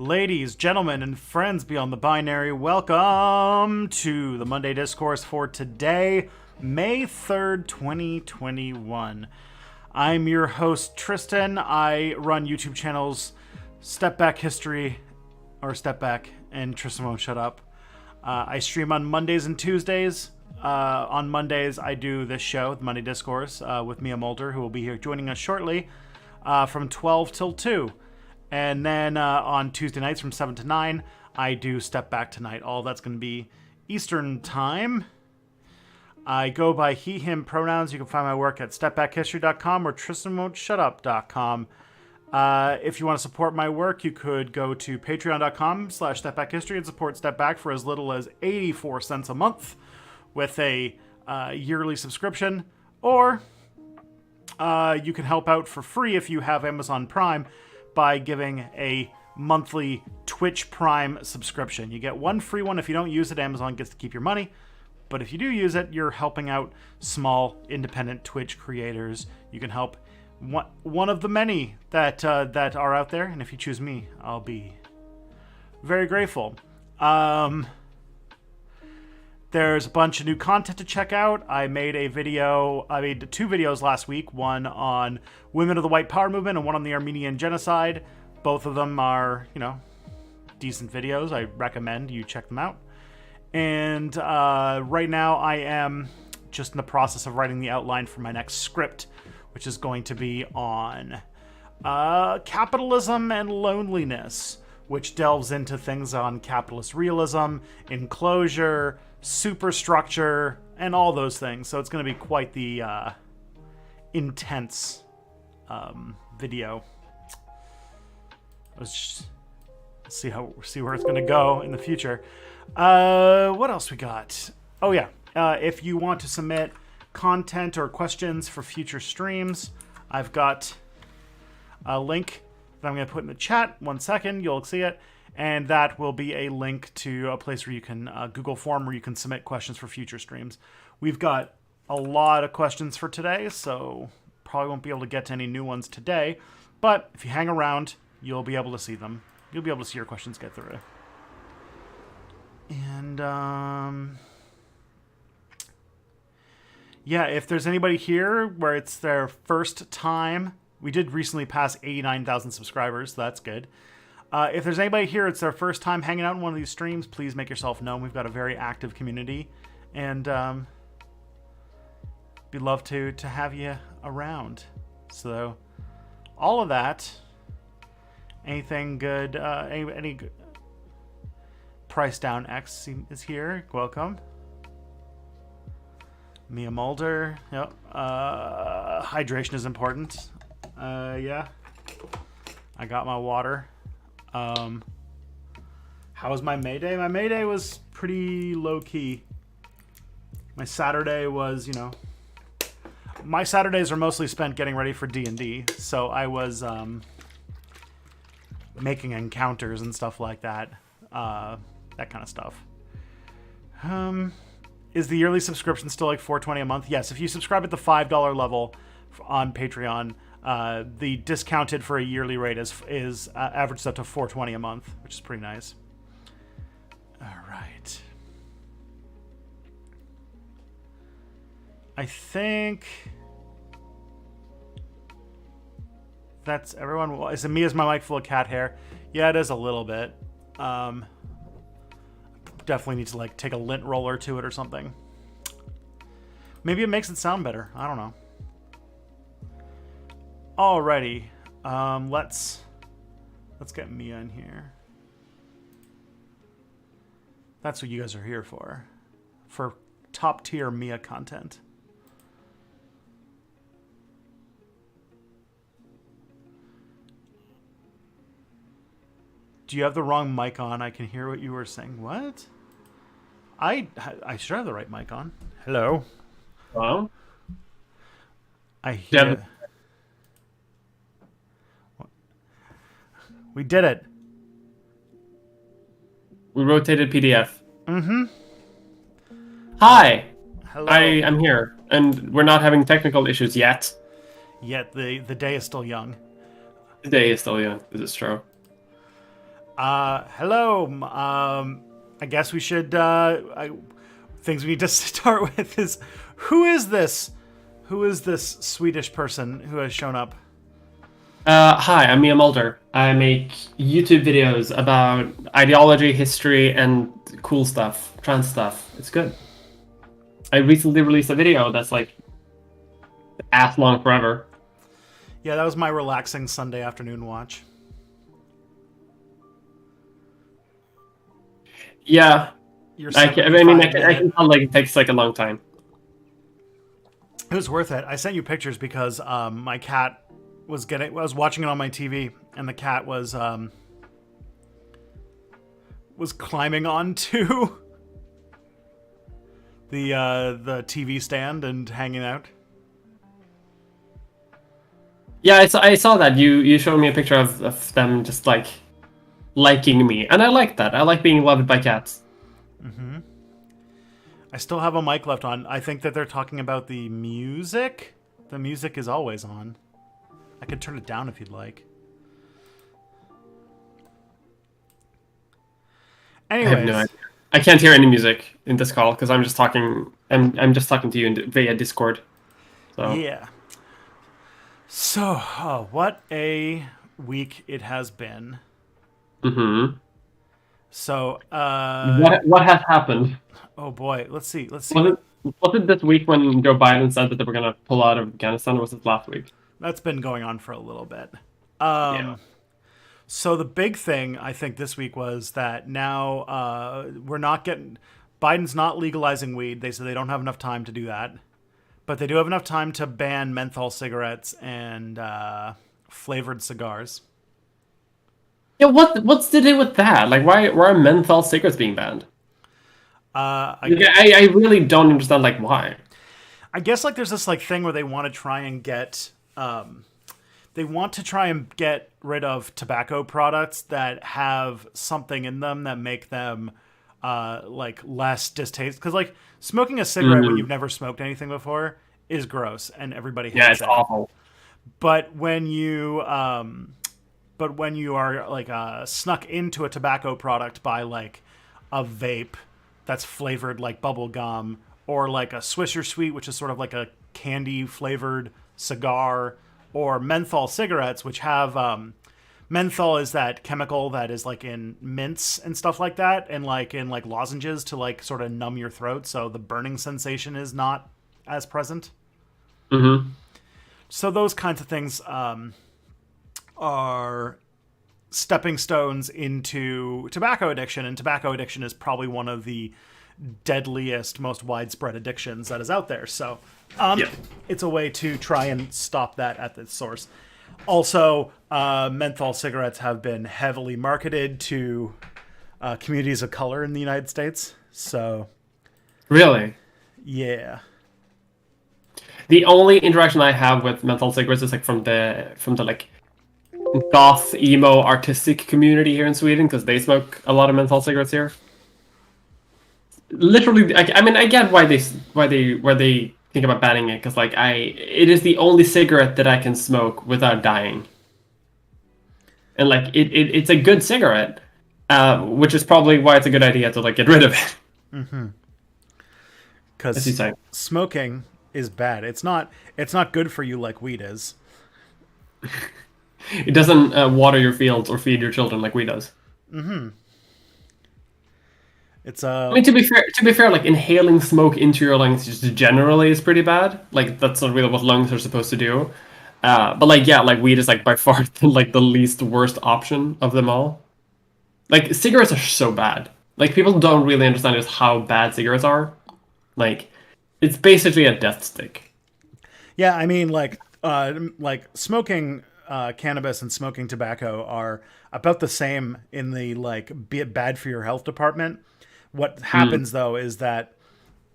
Ladies, gentlemen, and friends beyond the binary, welcome to the Monday Discourse for today, May 3rd, 2021. I'm your host, Tristan. I run YouTube channels Step Back History, or Step Back, and Tristan Won't Shut Up. I stream on Mondays and Tuesdays. On Mondays, I do this show, the Monday Discourse, with Mulder, who will be here joining us shortly, from 12 till 2. And then on Tuesday nights from 7 to 9, I do Step Back Tonight. All that's going to be Eastern Time. I go by he, him pronouns. You can find my work at stepbackhistory.com or tristanwon'tshutup.com. If you want to support my work, you could go to patreon.com/stepbackhistory and support Step Back for as little as 84 cents a month with a yearly subscription. Or you can help out for free if you have Amazon Prime by giving a monthly Twitch Prime subscription. You get one free one. If you don't use it, Amazon gets to keep your money. But if you do use it, you're helping out small, independent Twitch creators. You can help one of the many that are out there. And if you choose me, I'll be very grateful. There's a bunch of new content to check out. I made two videos last week. One on women of the white power movement and one on the Armenian genocide. Both of them are, decent videos. I recommend you check them out. And right now I am just in the process of writing the outline for my next script, which is going to be on capitalism and loneliness, which delves into things on capitalist realism, enclosure, superstructure, and all those things. So it's going to be quite the intense video. Let's see where it's going to go in the future. What else we got? Oh yeah, if you want to submit content or questions for future streams, I've got a link that I'm going to put in the chat. 1 second, you'll see it, and that will be a link to a place where you can Google form where you can submit questions for future streams. We've got a lot of questions for today, so probably won't be able to get to any new ones today, but if you hang around, you'll be able to see them. You'll be able to see your questions get through. And, yeah, if there's anybody here where it's their first time, we did recently pass 89,000 subscribers, so that's good. If there's anybody here, it's their first time hanging out in one of these streams, please make yourself known. We've got a very active community, and we'd love to have you around. So, all of that, anything good, any good. Price Down X is here. Welcome. Mulder. Yep. Hydration is important. Yeah. I got my water. How was my May Day? My May Day was pretty low key. My Saturday was, my Saturdays are mostly spent getting ready for D&D. So I was making encounters and stuff like that. That kind of stuff. Is the yearly subscription still like $4.20 a month? Yes, if you subscribe at the $5 level on Patreon, the discounted for a yearly rate is averaged up to $4.20 a month, which is pretty nice. All right. I think that's everyone. Is it me? Is my mic full of cat hair? Yeah, it is a little bit. Definitely need to take a lint roller to it or something. Maybe it makes it sound better. I don't know. Alrighty. Let's get Mia in here. That's what you guys are here for. For top tier Mia content. Do you have the wrong mic on? I can hear what you were saying. What? I should have the right mic on. Hello. Hello? I hear. We did it. We rotated PDF. Mm-hmm. Hi. Hello. I am here, and we're not having technical issues yet. Yet the day is still young. The day is still young. This is true. Hello. I guess we should. Things we need to start with is Who is this? Who is this Swedish person who has shown up? Hi, I'm Mulder. I make YouTube videos about ideology, history, and cool stuff, trans stuff. It's good. I recently released a video that's like ass long forever. Yeah, that was my relaxing Sunday afternoon watch. Yeah, Your I can tell like it takes like a long time. It was worth it. I sent you pictures because my cat was I was watching it on my TV, and the cat was climbing onto the TV stand and hanging out. Yeah, I saw that. You showed me a picture of them just like liking me, and I like that. I like being loved by cats. Mm-hmm. I still have a mic left on. I think that they're talking about the music. The music is always on. I could turn it down if you'd like. Anyways. I have no idea. I can't hear any music in this call because I'm just talking. I'm just talking to you via Discord. So. Yeah. So, what a week it has been. Mm-hmm. So, what has happened? Oh boy, let's see. Was it this week when Joe Biden said that they were going to pull out of Afghanistan, or was it last week? That's been going on for a little bit. Yeah. So the big thing I think this week was that now Biden's not legalizing weed. They said they don't have enough time to do that, but they do have enough time to ban menthol cigarettes and flavored cigars. Yeah, what's to do with that? Like, why are menthol cigarettes being banned? I really don't understand like why. I guess like there's this like thing where they want to try and get rid of tobacco products that have something in them that make them like less distasteful. Because like smoking a cigarette when you've never smoked anything before is gross, and everybody hates it. Yeah, it's awful. But when you are like snuck into a tobacco product by like a vape that's flavored like bubble gum, or like a Swisher Sweet, which is sort of like a candy flavored cigar, or menthol cigarettes, which have menthol is that chemical that is like in mints and stuff like that, and like in like lozenges to like sort of numb your throat, so the burning sensation is not as present. Mm-hmm. So those kinds of things are stepping stones into tobacco addiction, and tobacco addiction is probably one of the deadliest, most widespread addictions that is out there. So it's a way to try and stop that at the source. Also, menthol cigarettes have been heavily marketed to communities of color in the United States. So, really, yeah. The only interaction I have with menthol cigarettes is like from the like goth emo artistic community here in Sweden, because they smoke a lot of menthol cigarettes here. Literally, I mean, I get why they think about banning it, because like it is the only cigarette that I can smoke without dying, and like it's a good cigarette, which is probably why it's a good idea to like get rid of it. Mm-hmm. Because smoking is bad. It's not good for you like weed is. It doesn't water your fields or feed your children like weed does. Mm-hmm. It's I mean, to be fair, like inhaling smoke into your lungs just generally is pretty bad. Like that's not really what lungs are supposed to do. But like yeah, like weed is like by far like the least worst option of them all. Like cigarettes are so bad. Like people don't really understand just how bad cigarettes are. Like it's basically a death stick. Yeah, I mean like smoking cannabis and smoking tobacco are about the same in the like bad for your health department. What happens though is that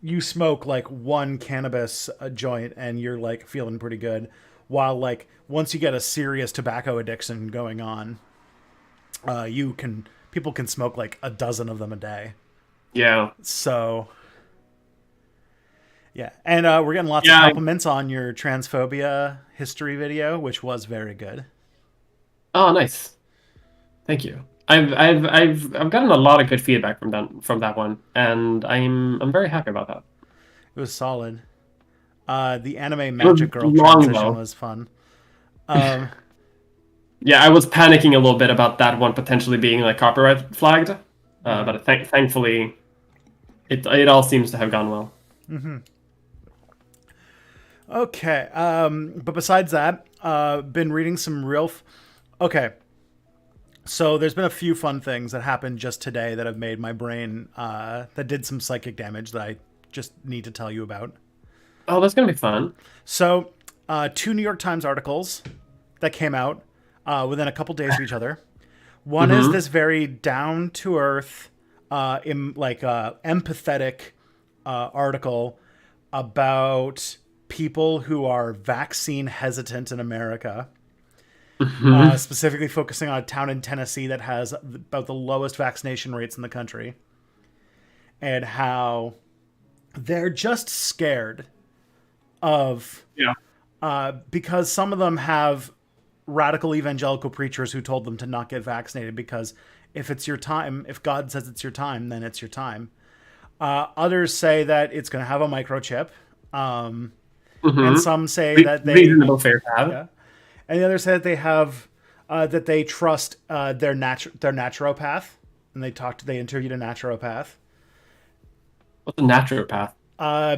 you smoke like one cannabis joint and you're like feeling pretty good, while like once you get a serious tobacco addiction going on, people can smoke like a dozen of them a day. Yeah. So yeah, and we're getting lots of compliments on your transphobia history video, which was very good. Oh, nice. Thank you. I've gotten a lot of good feedback from that one, and I'm very happy about that. It was solid. The anime Magic Girl long transition though. was fun. Um, Yeah, I was panicking a little bit about that one potentially being like copyright flagged, but thankfully, it all seems to have gone well. okay. But besides that, been reading some okay. So there's been a few fun things that happened just today that have made my brain that did some psychic damage that I just need to tell you about. Oh, that's gonna be fun. So, two New York Times articles that came out within a couple days of each other. One is this very down to earth, empathetic article about people who are vaccine hesitant in America. Specifically focusing on a town in Tennessee that has about the lowest vaccination rates in the country, and how they're just scared of because some of them have radical evangelical preachers who told them to not get vaccinated because if it's your time, if God says it's your time, then it's your time. Others say that it's going to have a microchip, and some say that they reasonable fair to have. yeah, and the others say that they have that they trust their naturopath, and they interviewed a naturopath. What's a naturopath?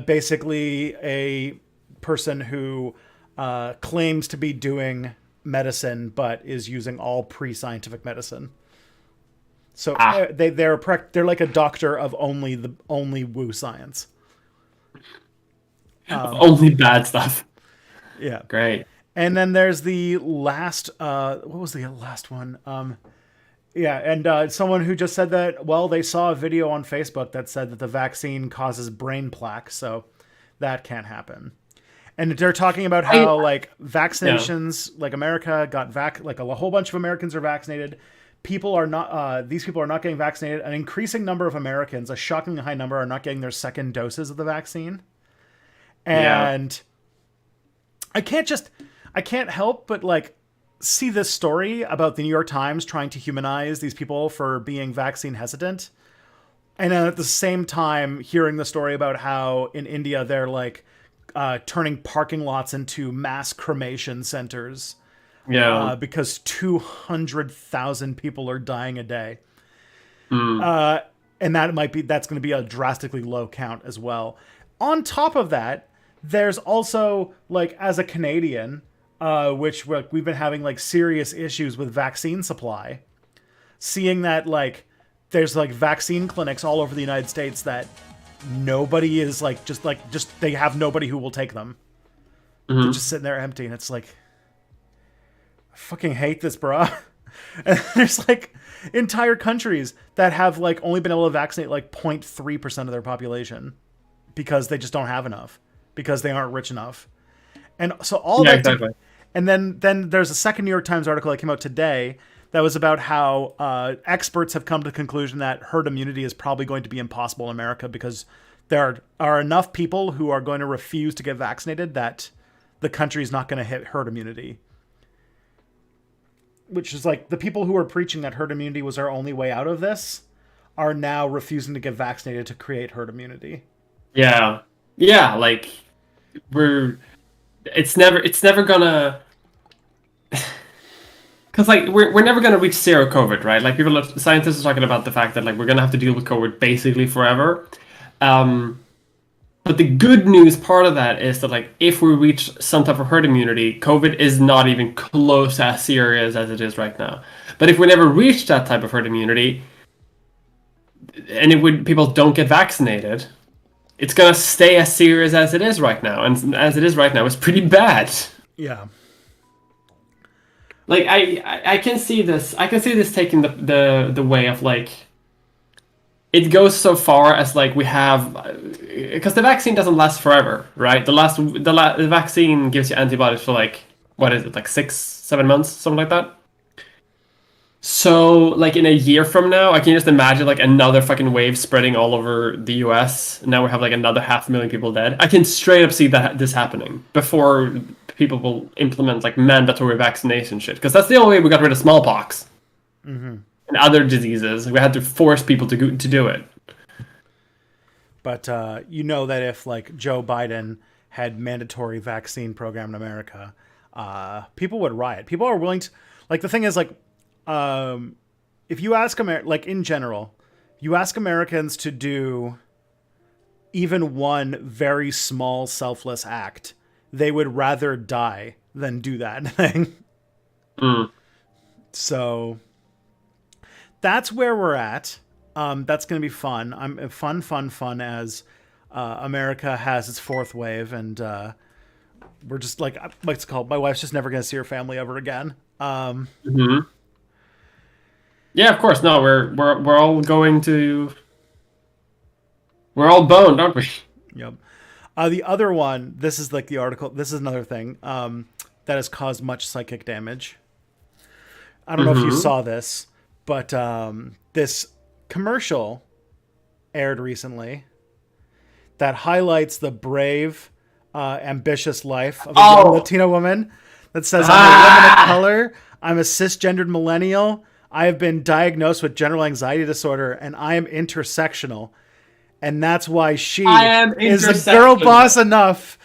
Basically a person who claims to be doing medicine but is using all pre-scientific medicine. So they're like a doctor of only woo science. Only bad stuff. Yeah. Great. And then there's the last what was the last one? Someone who just said that, well, they saw a video on Facebook that said that the vaccine causes brain plaque, so that can't happen. And they're talking about how vaccinations, like America got like a whole bunch of Americans are vaccinated. People are not. These people are not getting vaccinated. An increasing number of Americans, a shockingly high number, are not getting their second doses of the vaccine. And I can't help but see this story about the New York Times trying to humanize these people for being vaccine hesitant, and then at the same time hearing the story about how in India they're turning parking lots into mass cremation centers. Because 200,000 people are dying a day. And that's going to be a drastically low count as well. On top of that, there's also, as a Canadian, which we've been having serious issues with vaccine supply, seeing that there's vaccine clinics all over the United States that nobody is they have nobody who will take them. They're just sitting there empty, and it's I fucking hate this, brah. And there's entire countries that have only been able to vaccinate 0.3% of their population because they just don't have enough, because they aren't rich enough. And so all that exactly. And then there's a second New York Times article that came out today that was about how experts have come to the conclusion that herd immunity is probably going to be impossible in America because there are enough people who are going to refuse to get vaccinated that the country is not going to hit herd immunity. Which is the people who are preaching that herd immunity was our only way out of this are now refusing to get vaccinated to create herd immunity. Yeah. It's never gonna, because we're never gonna reach zero COVID, right? Scientists are talking about the fact that we're gonna have to deal with COVID basically forever. But the good news part of that is that if we reach some type of herd immunity, COVID is not even close as serious as it is right now. But if we never reach that type of herd immunity, and people don't get vaccinated, it's gonna stay as serious as it is right now, and as it is right now, it's pretty bad. Yeah. I can see this. I can see this taking the way of it goes so far as we have, because the vaccine doesn't last forever, right? The vaccine gives you antibodies for what is it, 6-7 months, something like that. So in a year from now, I can just imagine another fucking wave spreading all over the US. Now we have another 500,000 people dead. I can straight up see this happening before people will implement mandatory vaccination shit, because that's the only way we got rid of smallpox. And other diseases. We had to force people to do it. But that if Joe Biden had mandatory vaccine program in America, people would riot. People are willing to, like, the thing is, like, if you ask like in general, you ask Americans to do even one very small selfless act, they would rather die than do that thing. So that's where we're at. That's going to be fun. I'm fun as America has its fourth wave, and we're just like, what's it called? My wife's just never going to see her family ever again. Yeah, of course. No, we're all going to. We're all boned, aren't we? Yep. The other one, this is like the article. This is another thing that has caused much psychic damage. I don't know if you saw this, but this commercial aired recently that highlights the brave, ambitious life of a young Latina woman that says, I'm a woman of color, I'm a cisgendered millennial, I have been diagnosed with general anxiety disorder, and I am intersectional. And that's why she is a girl boss enough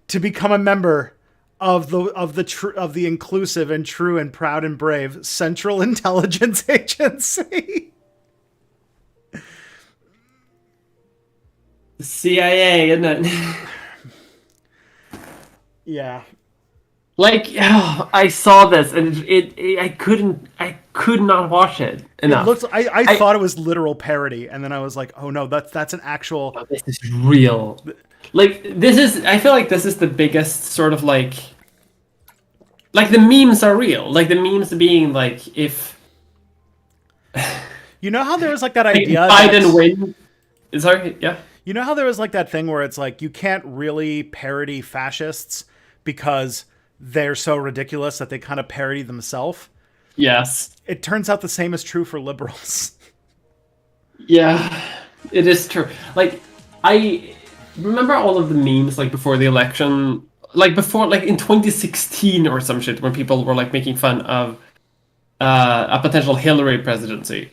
to become a member of the inclusive and true and proud and brave Central Intelligence Agency. The CIA, isn't it? Yeah. Like, I saw this and I could not watch it enough. It looks, I thought it was literal parody, and then I was like, oh no, that's an actual. Oh, this is real. Like, I feel like this is the biggest sort of like the memes are real. Like the memes being like, if you know how there was like that idea Biden win. Sorry, yeah. You know how there was like that thing where it's like you can't really parody fascists because they're so ridiculous that they kind of parody themselves. Yes. It turns out the same is true for liberals. Yeah, it is true. Like, I remember all of the memes like before the election, like in 2016 or some shit, when people were like making fun of a potential Hillary presidency.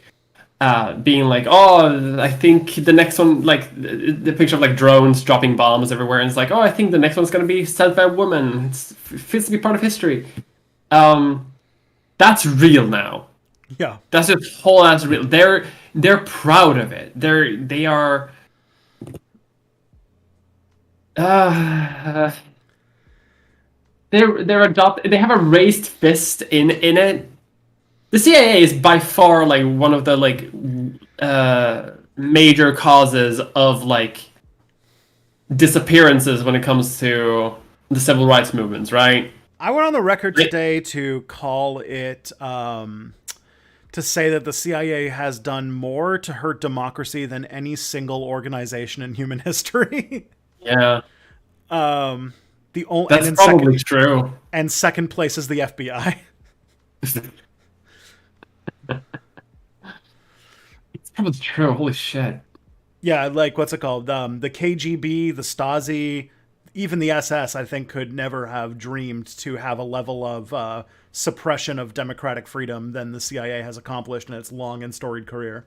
Being like, oh, I think the next one, like the picture of like drones dropping bombs everywhere, and it's like, oh, I think the next one's gonna be sent by a woman. It feels to be part of history. That's real now. Yeah, that's just whole ass real. They're proud of it. They are. They're adopt. They have a raised fist in it. The CIA is by far like one of the like major causes of like disappearances when it comes to the civil rights movements, right? I went on the record today to call it to say that the CIA has done more to hurt democracy than any single organization in human history. Yeah. That's probably true. And second place is the FBI. It's probably true. Holy shit. Yeah, like what's it called? The KGB, the Stasi, even the SS, I think, could never have dreamed to have a level of suppression of democratic freedom than the CIA has accomplished in its long and storied career.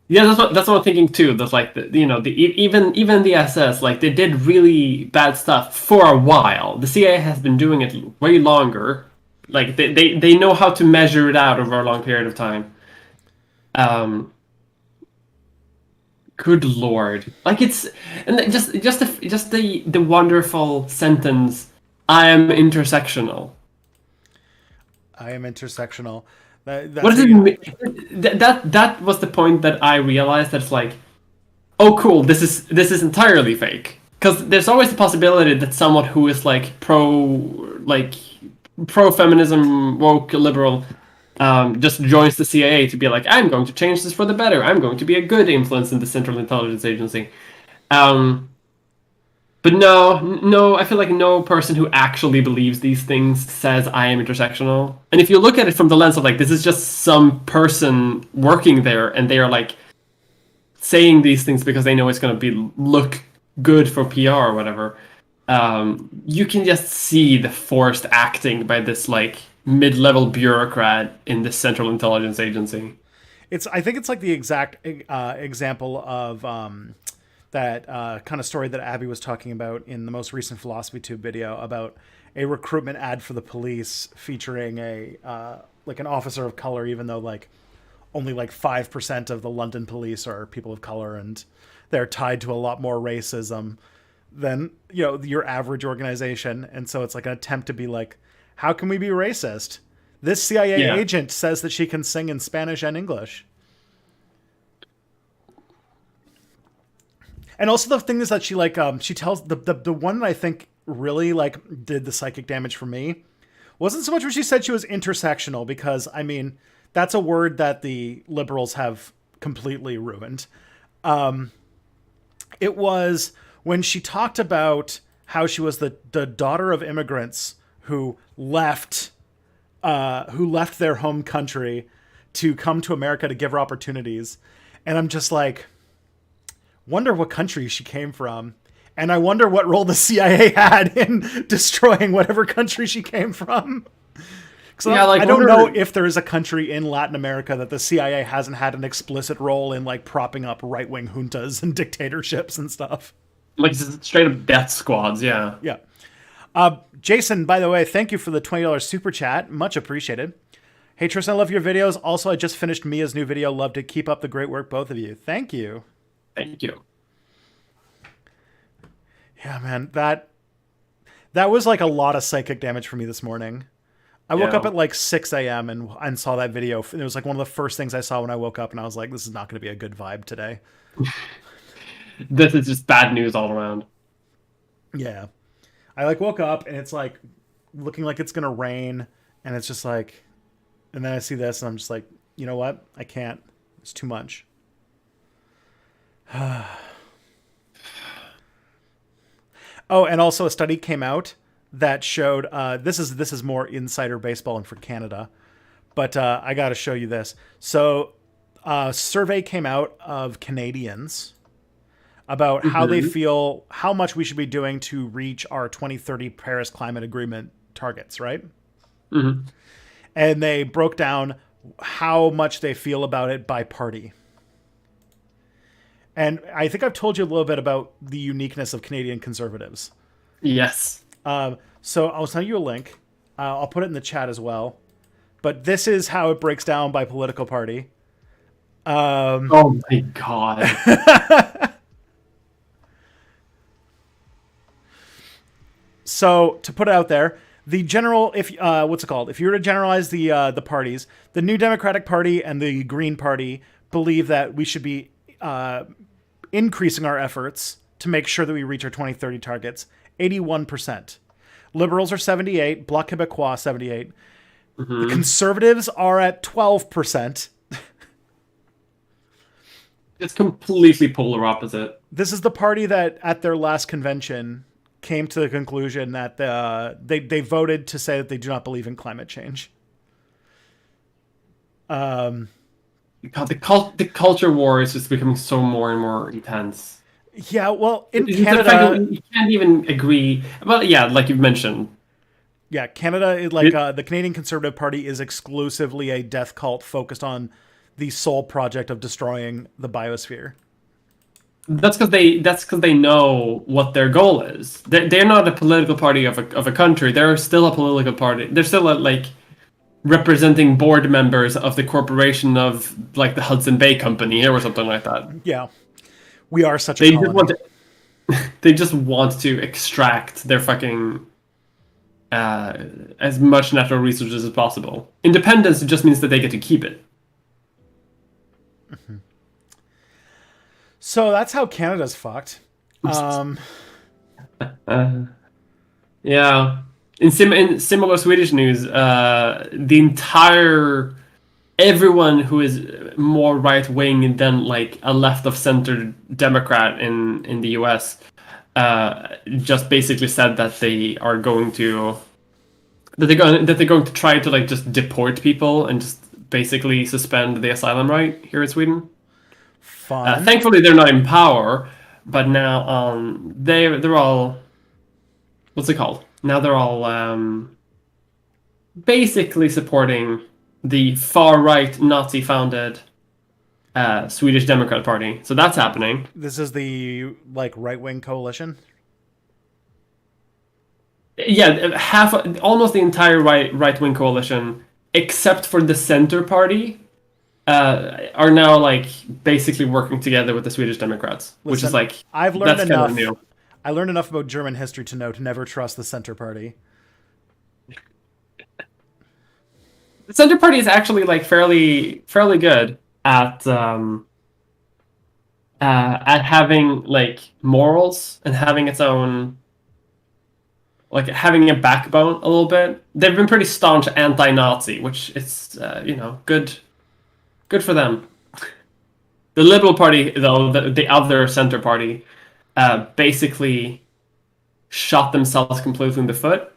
Yeah, that's what I'm thinking too. That's like even the SS, like they did really bad stuff for a while. The CIA has been doing it way longer. Like they know how to measure it out over a long period of time. Good lord, like it's and just the wonderful sentence. I am intersectional. I am intersectional. What does it mean? That was the point that I realized that it's like, oh cool, this is entirely fake. Because there's always the possibility that someone who is like pro feminism, woke, liberal, just joins the CIA to be like, I'm going to change this for the better. I'm going to be a good influence in the Central Intelligence Agency. But no, I feel like no person who actually believes these things says I am intersectional. And if you look at it from the lens of like, this is just some person working there and they are like saying these things because they know it's going to look good for PR or whatever, you can just see the forced acting by this like mid-level bureaucrat in the Central Intelligence Agency. I think it's like the exact example of that kind of story that Abby was talking about in the most recent Philosophy Tube video about a recruitment ad for the police featuring a like an officer of color, even though like only like 5% of the London police are people of color, and they're tied to a lot more racism than, you know, your average organization. And so it's like an attempt to be like, how can we be racist? This CIA agent says that she can sing in Spanish and English. And also the thing is that she like she tells the one that I think really like did the psychic damage for me wasn't so much when she said she was intersectional, because I mean that's a word that the liberals have completely ruined. It was when she talked about how she was the daughter of immigrants who left their home country to come to America to give her opportunities. And I'm just like, wonder what country she came from. And I wonder what role the CIA had in destroying whatever country she came from. Yeah, like, I don't know if there is a country in Latin America that the CIA hasn't had an explicit role in, like propping up right-wing juntas and dictatorships and stuff. Like straight up death squads, yeah. Yeah. Jason, by the way, thank you for the $20 super chat. Much appreciated. Hey, Tristan, I love your videos. Also, I just finished Mia's new video. Loved it. Keep up the great work, both of you. Thank you. Thank you. Yeah, man, that was like a lot of psychic damage for me this morning. I woke up at like 6 a.m. and saw that video. It was like one of the first things I saw when I woke up, and I was like, this is not going to be a good vibe today. This is just bad news all around. Yeah. I like woke up and it's like looking like it's going to rain, and it's just like, and then I see this and I'm just like, you know what? I can't. It's too much. Oh, and also a study came out that showed this is more insider baseball and for Canada, but I got to show you this. So a survey came out of Canadians about how they feel, how much we should be doing to reach our 2030 Paris Climate Agreement targets, right? Mm-hmm. And they broke down how much they feel about it by party. And I think I've told you a little bit about the uniqueness of Canadian conservatives. Yes. So I'll send you a link. I'll put it in the chat as well. But this is how it breaks down by political party. Oh my God. So to put it out there, the general, if what's it called? If you were to generalize the parties, the New Democratic Party and the Green Party believe that we should be increasing our efforts to make sure that we reach our 2030 targets. 81%. Liberals are 78%. Bloc Québécois 78%. The Conservatives are at 12%. It's completely polar opposite. This is the party that at their last convention came to the conclusion that they voted to say that they do not believe in climate change. God, the culture war is just becoming so more and more intense. Yeah, well, in Canada, you can't even agree. Well, yeah, like you've mentioned. Yeah, Canada, like the Canadian Conservative Party is exclusively a death cult focused on the sole project of destroying the biosphere. That's because they know what their goal is. They're not a political party of a country. They're still a political party. They're still like representing board members of the corporation of like the Hudson Bay Company or something like that. Yeah, we are such a colony. They just want to extract their fucking as much natural resources as possible. Independence just means that they get to keep it. Mm-hmm. So that's how Canada's fucked. Yeah. In similar Swedish news, everyone who is more right wing than like a left of center Democrat in the US just basically said that they're going to try to like just deport people and just basically suspend the asylum right here in Sweden. Thankfully, they're not in power, but now they're all, what's it called? Now they're all basically supporting the far right Nazi-founded Swedish Democrat Party. So that's happening. This is the like right-wing coalition. Yeah, almost the entire right wing coalition, except for the Center Party, are now like basically working together with the Swedish Democrats, which is Listen, like I've learned that's kind of enough. new. I learned enough about German history to know to never trust the Center Party. The Center Party is actually like fairly good at having like morals and having its own, like having a backbone a little bit. They've been pretty staunch anti-Nazi, which is good for them. The Liberal Party, though, the other Center Party, basically shot themselves completely in the foot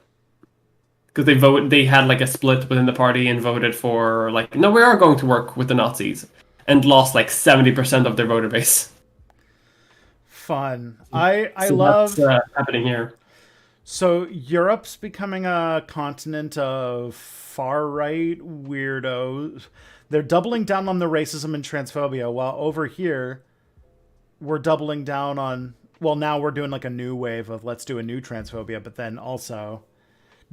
because they had like a split within the party and voted for like, no, we are going to work with the Nazis, and lost like 70% of their voter base. Fun. I So love that's happening here. So Europe's becoming a continent of far right weirdos. They're doubling down on the racism and transphobia, while over here we're doubling down on, well, now we're doing like a new wave of let's do a new transphobia, but then also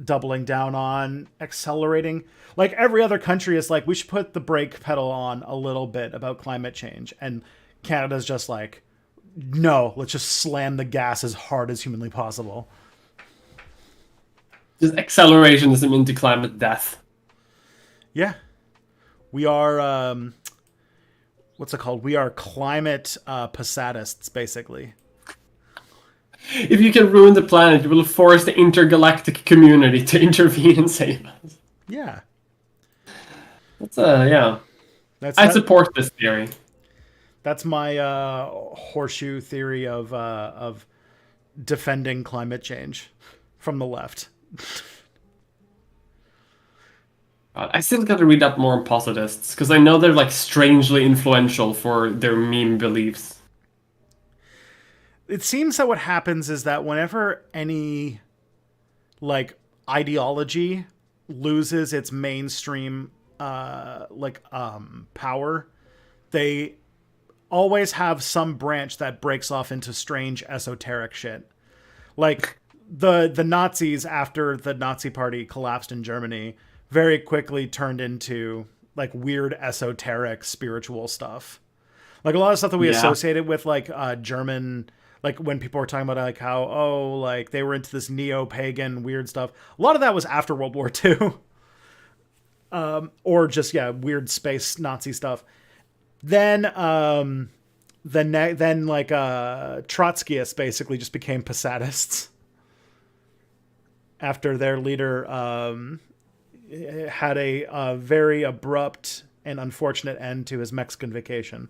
doubling down on accelerating. Like every other country is like, we should put the brake pedal on a little bit about climate change, and Canada's just like, no, let's just slam the gas as hard as humanly possible. Just accelerationism into climate death. Yeah. We are, what's it called? We are climate passatists, basically. If you can ruin the planet, you will force the intergalactic community to intervene and save us. Yeah. That's yeah. I support this theory. That's my horseshoe theory of defending climate change from the left. I still got to read up more on positivists because I know they're like strangely influential for their meme beliefs. It seems that what happens is that whenever any like ideology loses its mainstream power, they always have some branch that breaks off into strange esoteric shit. Like the Nazis, after the Nazi party collapsed in Germany, very quickly turned into like weird esoteric spiritual stuff. Like a lot of stuff that we associated with like German, like when people were talking about like how, oh, like they were into this neo-pagan weird stuff. A lot of that was after World War II. Or just, weird space Nazi stuff. Then Trotskyists basically just became passatists after their leader had a very abrupt and unfortunate end to his Mexican vacation.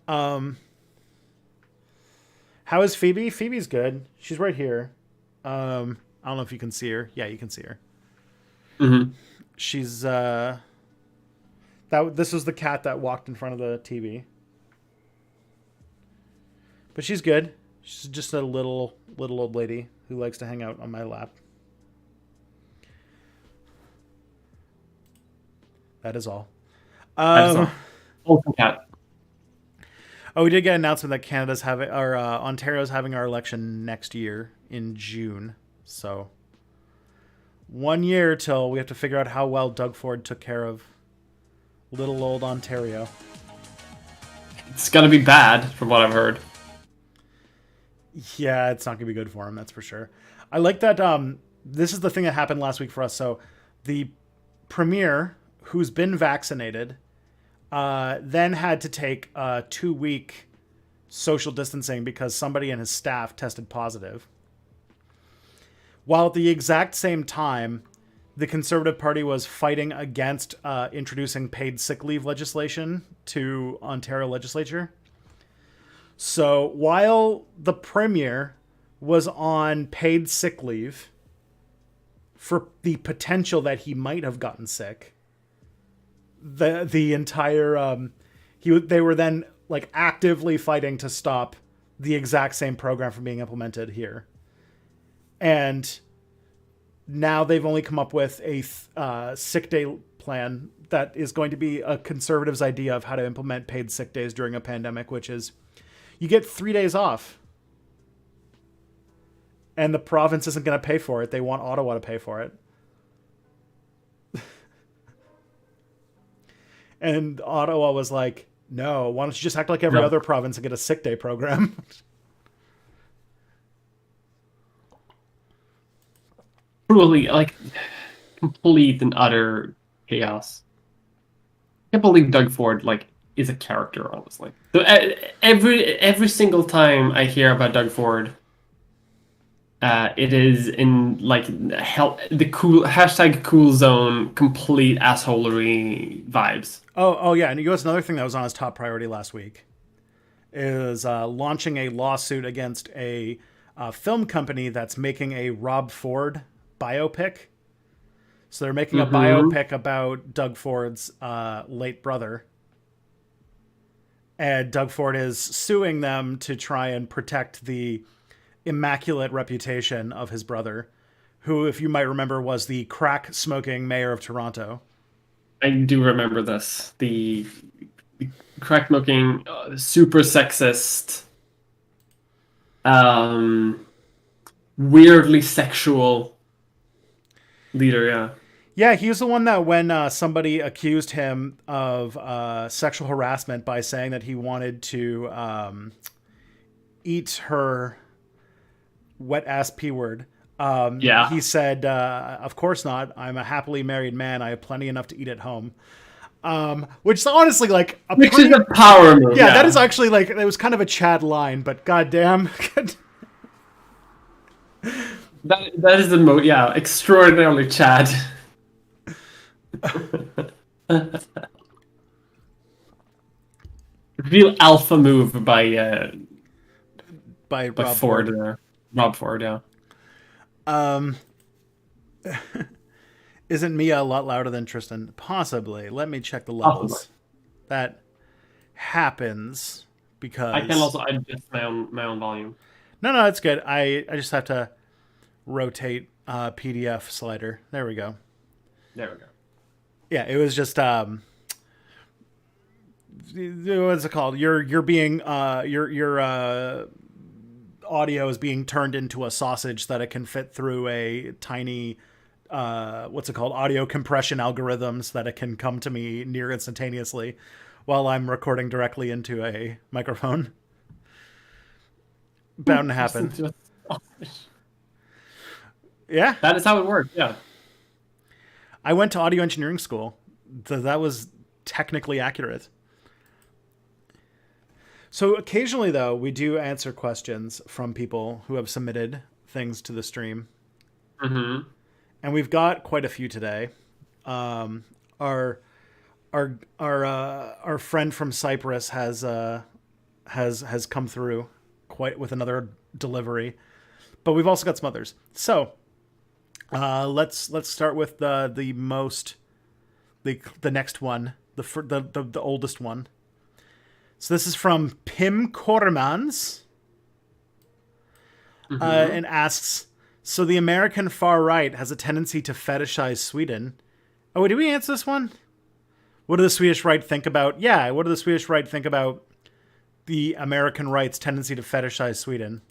How is Phoebe? Phoebe's good. She's right here. I don't know if you can see her. Yeah, you can see her. Mm-hmm. She's this was the cat that walked in front of the TV. But she's good. She's just a little old lady who likes to hang out on my lap. That is all. Cat. Oh, we did get an announcement that Canada's having, or Ontario's having our election next year in June. So 1 year till we have to figure out how well Doug Ford took care of little old Ontario. It's gonna be bad, from what I've heard. Yeah, it's not gonna be good for him, that's for sure. I like that. This is the thing that happened last week for us. So the premier, who's been vaccinated, then had to take a 2-week social distancing because somebody in his staff tested positive. While at the exact same time, the Conservative Party was fighting against introducing paid sick leave legislation to Ontario legislature. So while the premier was on paid sick leave for the potential that he might have gotten sick, the entire they were then like actively fighting to stop the exact same program from being implemented here. And now they've only come up with a sick day plan that is going to be a conservative's idea of how to implement paid sick days during a pandemic, which is you get 3 days off. And the province isn't going to pay for it. They want Ottawa to pay for it. And Ottawa was like, no, why don't you just act like every other province and get a sick day program? Truly, like, complete and utter chaos. I can't believe Doug Ford, like, is a character, honestly. So, every single time I hear about Doug Ford, it is in like the cool zone, complete assholery vibes. Oh yeah, and you know what's another thing that was on his top priority last week is launching a lawsuit against a film company that's making a Rob Ford biopic. So they're making a biopic about Doug Ford's late brother. And Doug Ford is suing them to try and protect the immaculate reputation of his brother, who, if you might remember, was the crack-smoking mayor of Toronto. I do remember this. The crack-smoking, super sexist, weirdly sexual leader, yeah. Yeah, he was the one that when somebody accused him of sexual harassment by saying that he wanted to eat her wet-ass P-word, he said, of course not. I'm a happily married man. I have plenty enough to eat at home. Which is honestly like... Which is a power move. Yeah, that is actually like... It was kind of a Chad line, but goddamn... that is the most... Yeah, extraordinarily Chad. Real alpha move by Rob Ford. Rob Ford, yeah. Isn't Mia a lot louder than Tristan? Possibly. Let me check the levels. Possibly. That happens because I can also adjust my own volume. No, it's good. I just have to rotate PDF slider. There we go. Yeah, it was just what's it called? You're being your audio is being turned into a sausage that it can fit through a tiny what's it called? Audio compression algorithms that it can come to me near instantaneously while I'm recording directly into a microphone. Bound to happen. Yeah. That is how it works, yeah. I went to audio engineering school. So that was technically accurate. So occasionally, though, we do answer questions from people who have submitted things to the stream. Mm-hmm. And we've got quite a few today. Our friend from Cyprus has come through quite with another delivery, but we've also got some others. So let's start with the next one, the oldest one. So this is from Pim Koremans, and asks, so the American far right has a tendency to fetishize Sweden. Oh, wait, did we answer this one? What do the Swedish right think about... Yeah, what do the Swedish right think about the American right's tendency to fetishize Sweden?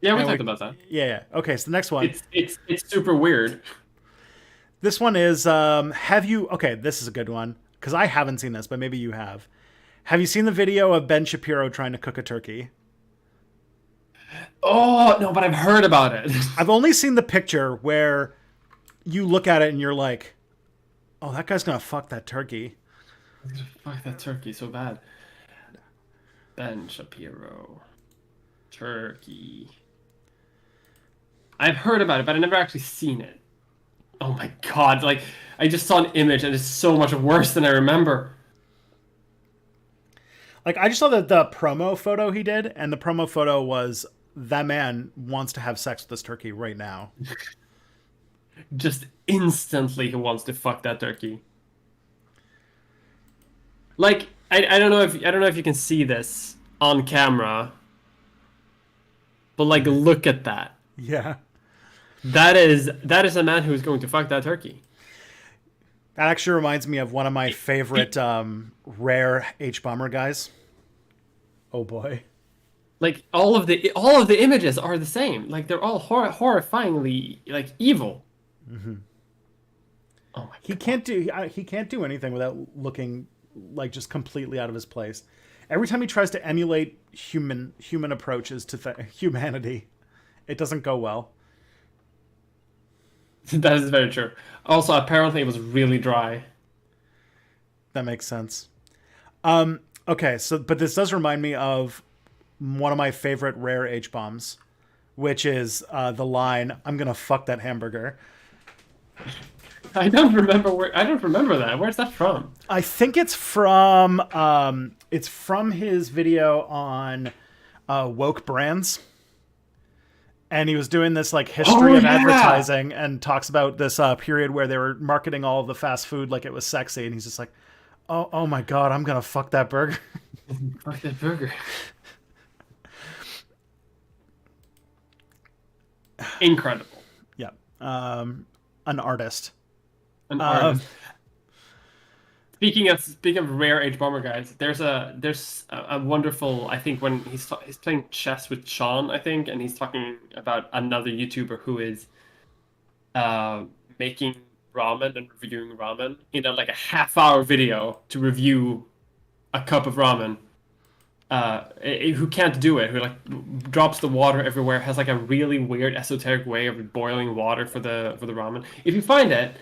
Yeah, we talked about that. Yeah. Okay, so the next one. It's super weird. This one is, have you... Okay, this is a good one, because I haven't seen this, but maybe you have. Have you seen the video of Ben Shapiro trying to cook a turkey? Oh, no, but I've heard about it. I've only seen the picture where you look at it and you're like, oh, that guy's gonna fuck that turkey. He's gonna fuck that turkey so bad. Ben Shapiro. Turkey. I've heard about it, but I've never actually seen it. Oh my god, like, I just saw an image and it's so much worse than I remember. Like, I just saw the promo photo he did, and the promo photo was, that man wants to have sex with this turkey right now. Just instantly he wants to fuck that turkey. Like, I don't know if you can see this on camera, but like, look at that. Yeah. That is a man who is going to fuck that turkey. That actually reminds me of one of my favorite rare H bomber guys. Oh boy. Like all of the images are the same. Like they're all horrifyingly like evil. Oh my He god. can't do anything without looking like just completely out of his place. Every time he tries to emulate human approaches to humanity, it doesn't go well. That is very true. Also, apparently it was really dry. That makes sense. Okay, so but this does remind me of one of my favorite rare H bombs, which is the line "I'm gonna fuck that hamburger." I don't remember where. I don't remember that. Where's that from? I think it's from his video on woke brands, and he was doing this like history of advertising and talks about this period where they were marketing all of the fast food like it was sexy, and he's just like, oh my god, I'm gonna fuck that burger. Fuck that burger. Incredible. Yeah, an artist. An artist. Speaking of rare H bomber guys, there's a wonderful, I think, when he's playing chess with Sean, I think, and he's talking about another YouTuber who is making ramen and reviewing ramen in like a half-hour video to review a cup of ramen. Who can't do it, who like drops the water everywhere, has like a really weird esoteric way of boiling water for the ramen. If you find it,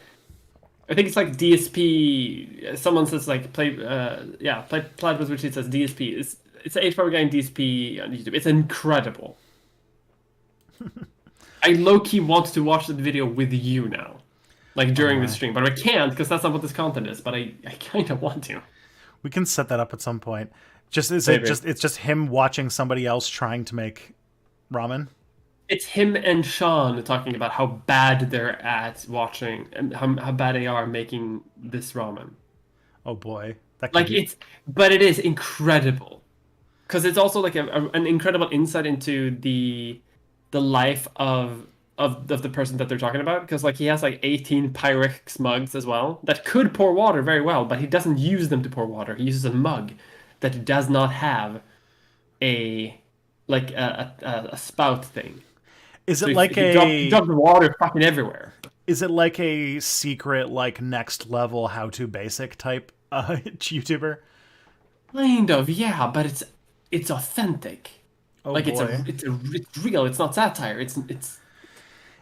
I think it's like DSP. Someone says like play Platypus, which it says DSP. It's an H-bomber guy in DSP on YouTube. It's incredible. I low-key want to watch the video with you now, like during the stream, but I can't because that's not what this content is. But I kind of want to. We can set that up at some point. Maybe. It's just him watching somebody else trying to make ramen? It's him and Sean talking about how bad they're at watching and how bad they are making this ramen. Oh boy. Like but it is incredible. Because it's also like an incredible insight into the life of the person that they're talking about. Because like he has like 18 Pyrex mugs as well that could pour water very well, but he doesn't use them to pour water. He uses a mug that does not have a spout thing. Is it so like he drops water fucking everywhere? Is it like a secret, like next level how to basic type YouTuber? Kind of, yeah, but it's authentic. Oh like boy. it's real. It's not satire. It's.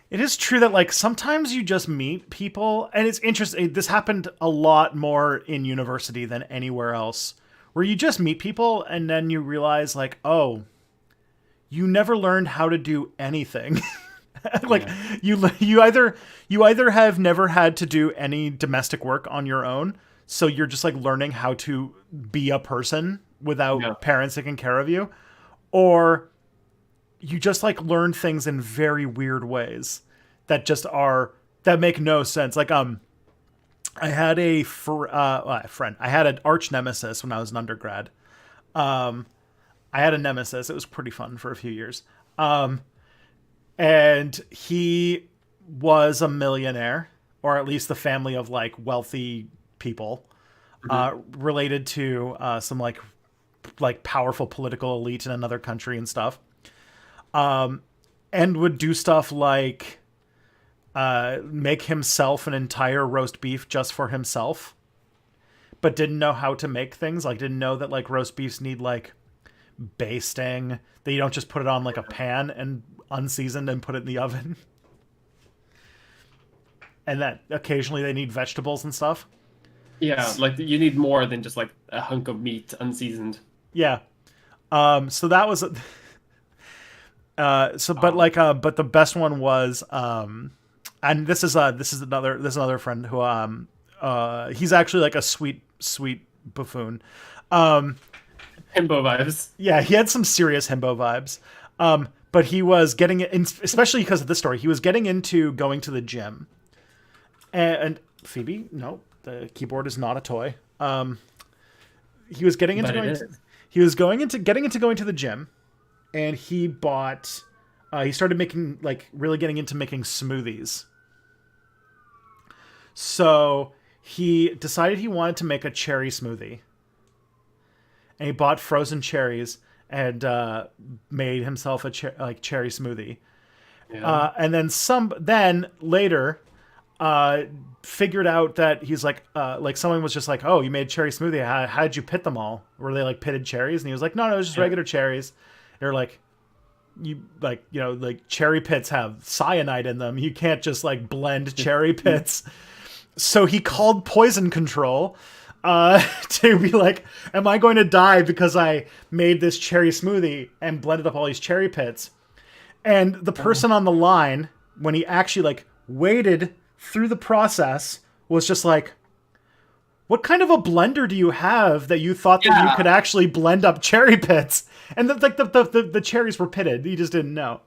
It is true that like sometimes you just meet people, and it's interesting. This happened a lot more in university than anywhere else, where you just meet people and then you realize like, oh, you never learned how to do anything. Like you either have never had to do any domestic work on your own, so you're just like learning how to be a person without parents taking care of you, or you just like learn things in very weird ways that make no sense. Like I had a friend. I had an arch nemesis when I was an undergrad. I had a nemesis. It was pretty fun for a few years. And he was a millionaire, or at least the family of like wealthy people, related to some like powerful political elite in another country and stuff. And would do stuff like make himself an entire roast beef just for himself, but didn't know how to make things. Like didn't know that like roast beefs need like basting, that you don't just put it on like a pan and unseasoned and put it in the oven. And that occasionally they need vegetables and stuff. Yeah, like you need more than just like a hunk of meat unseasoned. Yeah. So that was but the best one was and this is another friend who he's actually like a sweet buffoon. Himbo vibes. Yeah, he had some serious himbo vibes. But he was getting in, especially because of this story, he was getting into going to the gym. And Phoebe, no, the keyboard is not a toy. He was getting into going to the gym, and he bought he started making like really getting into making smoothies. So he decided he wanted to make a cherry smoothie, and he bought frozen cherries and made himself a cherry smoothie. Yeah. And then later figured out that he's like someone was just like, oh, you made cherry smoothie. How did you pit them all? Were they like pitted cherries? And he was like, no, it was just regular cherries. They're like, like cherry pits have cyanide in them. You can't just like blend cherry pits. So he called poison control to be like, am I going to die because I made this cherry smoothie and blended up all these cherry pits? And the person on the line, when he actually like waited through the process, was just like, what kind of a blender do you have that you thought that you could actually blend up cherry pits? And the cherries were pitted. He just didn't know.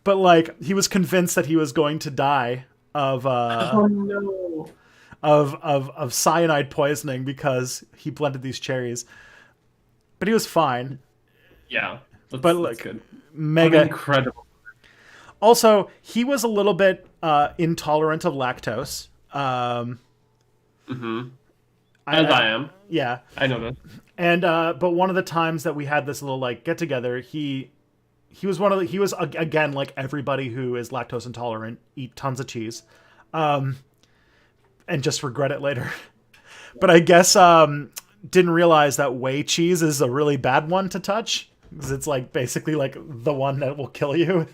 But like he was convinced that he was going to die of Oh no. of cyanide poisoning because he blended these cherries. But he was fine. Yeah. But like that's good. mega Incredible. Also, he was a little bit intolerant of lactose. As I am. Yeah. I know that. And but one of the times that we had this little like get together, he was again like everybody who is lactose intolerant, eat tons of cheese, and just regret it later. But I guess didn't realize that whey cheese is a really bad one to touch because it's like basically like the one that will kill you.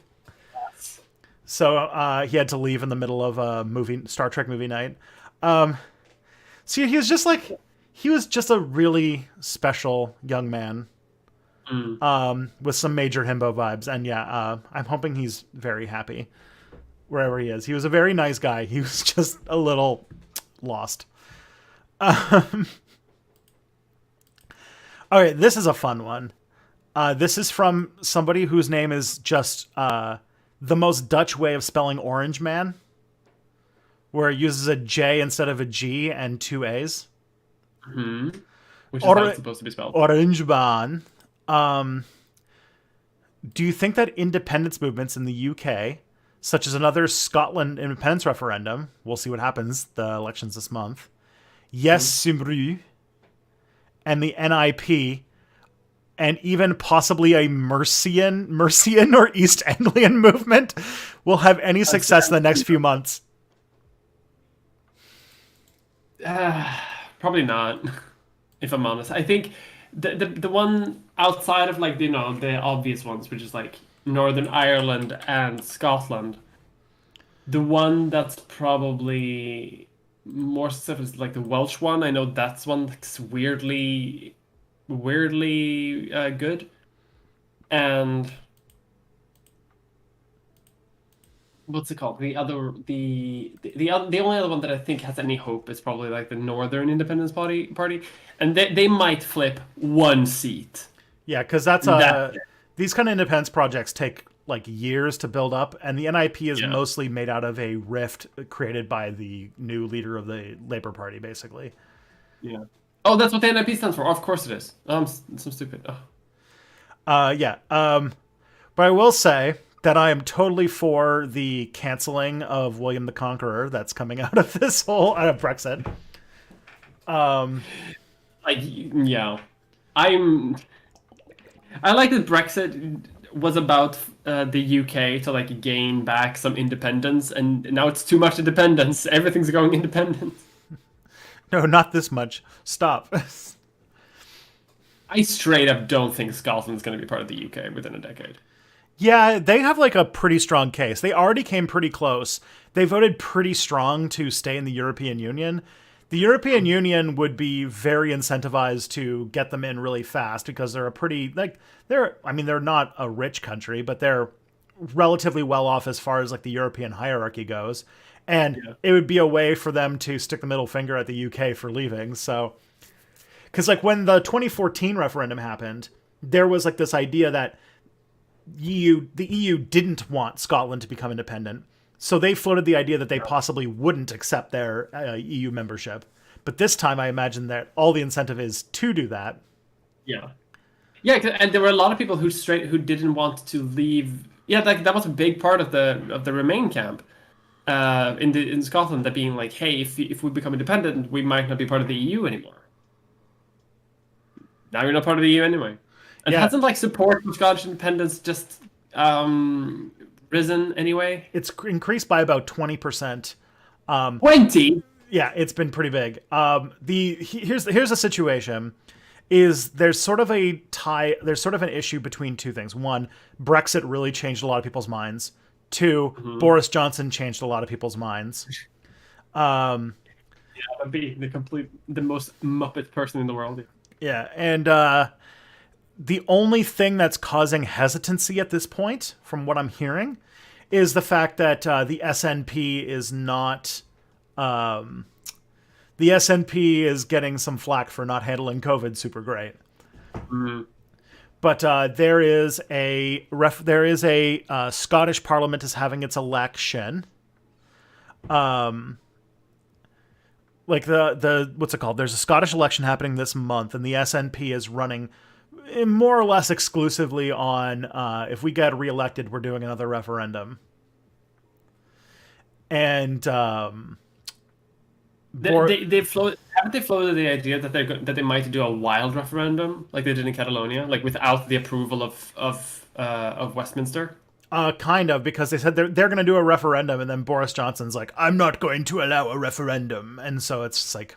So he had to leave in the middle of a Star Trek movie night. So he was just like, he was just a really special young man with some major himbo vibes. And yeah, I'm hoping he's very happy wherever he is. He was a very nice guy. He was just a little lost. Okay, this is a fun one. This is from somebody whose name is just the most Dutch way of spelling orange man, where it uses a J instead of a G and two A's. Which is how it's supposed to be spelled. Orangeman. Do you think that independence movements in the UK, such as another Scotland independence referendum, we'll see what happens, the elections this month, Yes Cymru, and the NIP, and even possibly a Mercian or East Anglian movement will have any success in the next few months? Probably not, if I'm honest. I think the one outside of like the obvious ones, which is like Northern Ireland and Scotland, the one that's probably more specific is like the Welsh one. I know that's one that's weirdly good, and what's it called? The only other one that I think has any hope is probably like the Northern Independence Party, and they might flip one seat. Yeah, because these kind of independence projects take like years to build up, and the NIP is mostly made out of a rift created by the new leader of the Labour Party, basically. Yeah. Oh, that's what the NIP stands for. Of course it is. I'm so stupid. Yeah. But I will say that I am totally for the canceling of William the Conqueror that's coming out of this whole Brexit. I like that Brexit was about the UK to like gain back some independence, and now it's too much independence. Everything's going independent. No, not this much. Stop. I straight up don't think Scotland's going to be part of the UK within a decade. Yeah, they have like a pretty strong case. They already came pretty close. They voted pretty strong to stay in the European Union. The European Union would be very incentivized to get them in really fast because they're they're not a rich country, but they're relatively well off as far as like the European hierarchy goes. And it would be a way for them to stick the middle finger at the UK for leaving. So, because like when the 2014 referendum happened, there was like this idea that the EU didn't want Scotland to become independent. So they floated the idea that they possibly wouldn't accept their EU membership. But this time I imagine that all the incentive is to do that. Yeah. Yeah, and there were a lot of people who didn't want to leave. Yeah, that was a big part of the Remain camp. in Scotland that being like, hey, if we become independent, we might not be part of the EU anymore. Now you're not part of the EU anyway. And Yeah, hasn't like support for Scottish independence just risen anyway? it's increased by about 20%. 20? Yeah, it's been pretty big. Here's the situation: is there's sort of there's sort of an issue between two things. One, Brexit really changed a lot of people's minds. Two, Boris Johnson changed a lot of people's minds. Yeah, that'd be the most Muppet person in the world. Yeah, and the only thing that's causing hesitancy at this point, from what I'm hearing, is the fact that the SNP is not. The SNP is getting some flack for not handling COVID super great. But there is a Scottish Parliament is having its election. Like the what's it called? There's a Scottish election happening this month, and the SNP is running more or less exclusively on if we get reelected, we're doing another referendum. And haven't they floated the idea that they might do a wild referendum like they did in Catalonia, like without the approval of Westminster? Kind of, because they said they're going to do a referendum, and then Boris Johnson's like, I'm not going to allow a referendum. And so it's just like,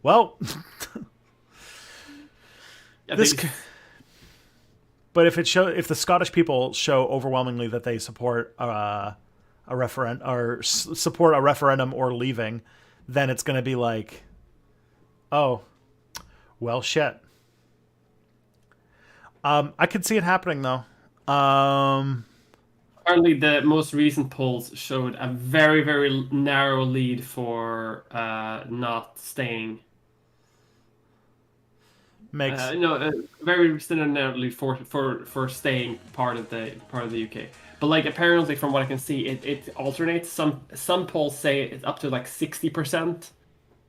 well, but if the Scottish people show overwhelmingly that they support a referendum or support a referendum or leaving, then it's going to be like, oh, well, shit. I could see it happening though. Apparently, the most recent polls showed a very, very narrow lead for not staying. Very narrow lead for staying part of the UK. But like apparently, from what I can see, it alternates. Some polls say it's up to like 60%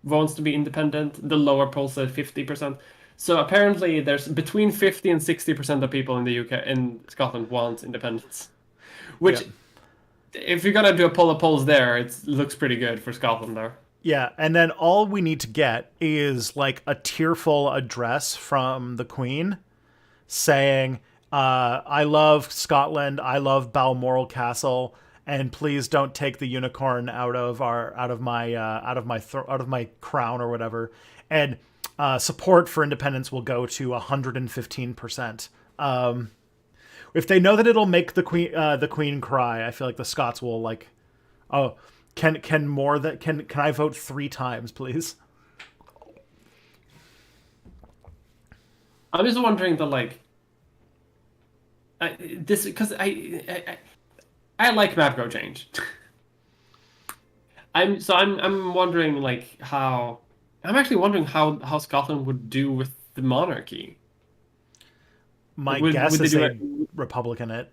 wants to be independent. The lower polls say 50%. So apparently, there's between 50 and 60% of people in the UK in Scotland want independence. Which, if you're gonna do a poll of polls there, it looks pretty good for Scotland there. Yeah, and then all we need to get is like a tearful address from the Queen saying, "I love Scotland. I love Balmoral Castle, and please don't take the unicorn out of my crown or whatever." And support for independence will go to 115%. If they know that it'll make the Queen cry, I feel like the Scots will like, oh, can I vote 3 times, please? I'm just wondering because I like map go change. I'm wondering like how. I'm actually wondering how Scotland would do with the monarchy. My guess is they Republican it.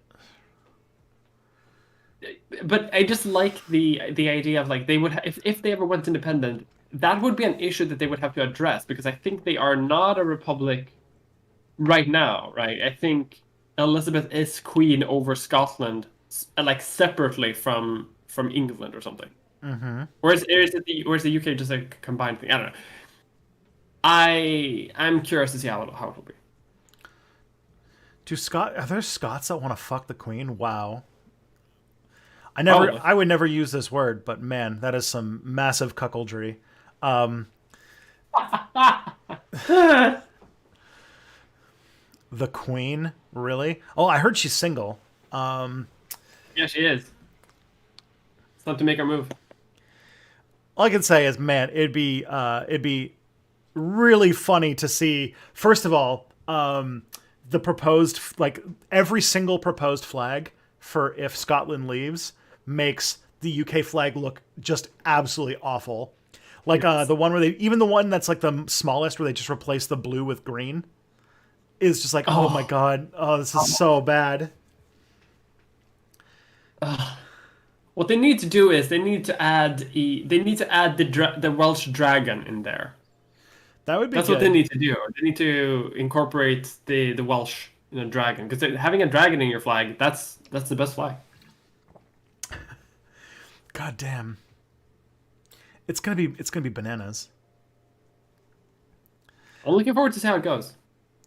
But I just like the idea of like they would if they ever went independent, that would be an issue that they would have to address because I think they are not a republic right now, right? I think Elizabeth is queen over Scotland, like separately from England or something. Mm-hmm. Or is the UK just a combined thing? I don't know. I'm curious to see how it will be. Are there Scots that want to fuck the Queen? Wow. I would never use this word, but man, that is some massive cuckoldry. The Queen, really? Oh, I heard she's single. Yeah, she is. It's time to make her move. All I can say is, man, it'd be really funny to see. First of all, the proposed, like every single proposed flag for if Scotland leaves makes the UK flag look just absolutely awful. Like the one where the one that's like the smallest, where they just replace the blue with green, is just like, oh my god, oh, this is so bad. What they need to do is they need to add the Welsh dragon in there. That would be. That's good. What they need to do. They need to incorporate the Welsh dragon because having a dragon in your flag that's the best flag. God damn. It's gonna be bananas. I'm looking forward to see how it goes.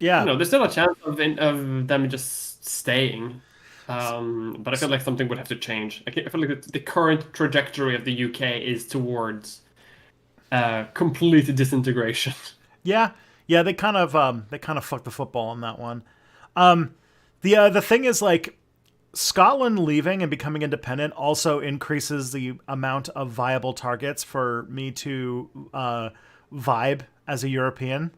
Yeah. There's still a chance of them just staying. But I feel like something would have to change. I feel like the current trajectory of the UK is towards complete disintegration. Yeah. Yeah, they kind of fucked the football on that one. The thing is like Scotland leaving and becoming independent also increases the amount of viable targets for me to vibe as a European.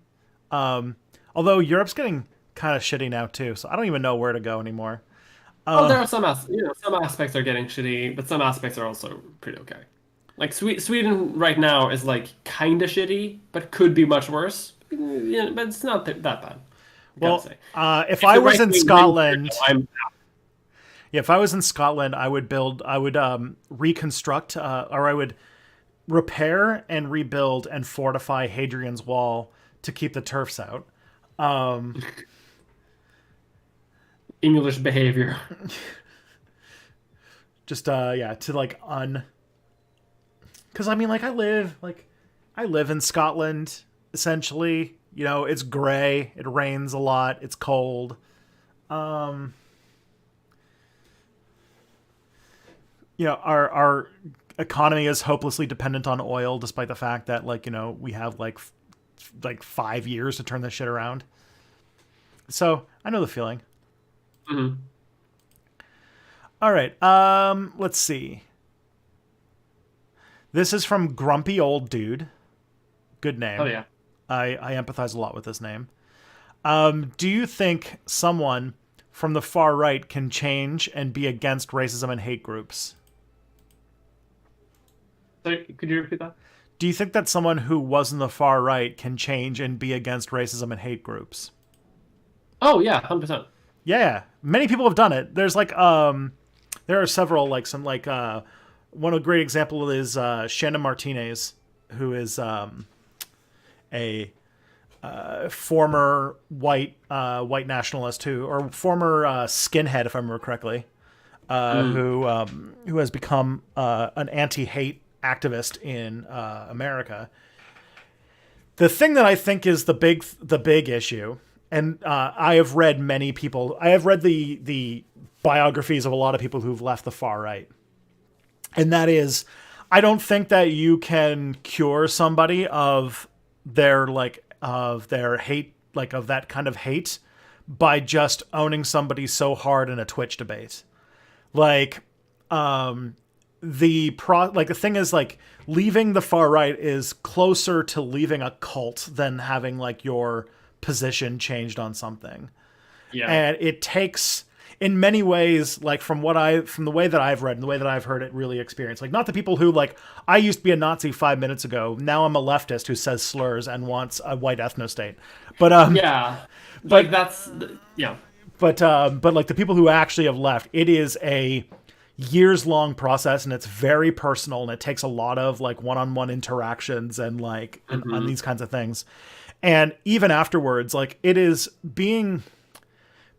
Although Europe's getting kind of shitty now too, so I don't even know where to go anymore. Oh, there are some aspects are getting shitty, but some aspects are also pretty okay. Like Sweden right now is like kind of shitty, but could be much worse. Yeah, but it's not that bad. I gotta Well, say, if if I the was right in wing wins here, Scotland, I'm yeah, if I was in Scotland, I would reconstruct, or I would repair and rebuild and fortify Hadrian's Wall to keep the turfs out. English behavior. Just yeah, to like because I mean, I live in Scotland essentially. You know, it's gray, it rains a lot, it's cold. You know, our economy is hopelessly dependent on oil, despite the fact that like you know we have like 5 years to turn this shit around. So I know the feeling. Mhm. All right, let's see. This is from Grumpy Old Dude. Good Oh name. yeah. I empathize a lot with this name. Do you think someone from the far right can change and be against racism and hate groups? Sorry, could you repeat that? Do you think that someone who was in the far right can change and be against racism and hate groups? Oh yeah, 100%. Yeah, many people have done it. There are several like some like one a great example is Shannon Martinez, who is a former white nationalist or former skinhead, if I remember correctly, Mm. who has become an anti-hate activist in America. The thing that I think is the big issue, and I have read many people. I have read the biographies of a lot of people who've left the far right, and that is, I don't think that you can cure somebody of their hate, like of that kind of hate, by just owning somebody so hard in a Twitch debate. Like, the thing is like leaving the far right is closer to leaving a cult than having like your position changed on something. Yeah. And it takes, in many ways, like from the way that I've read and the way that I've heard it really experienced, like not the people who like, I used to be a Nazi 5 minutes ago, now I'm a leftist who says slurs and wants a white ethno state, but Yeah. Like but yeah. but like the people who actually have left, it is a years long process, and it's very personal, and it takes a lot of like one-on-one interactions and like and Hmm. these kinds of things. And even afterwards, like it is being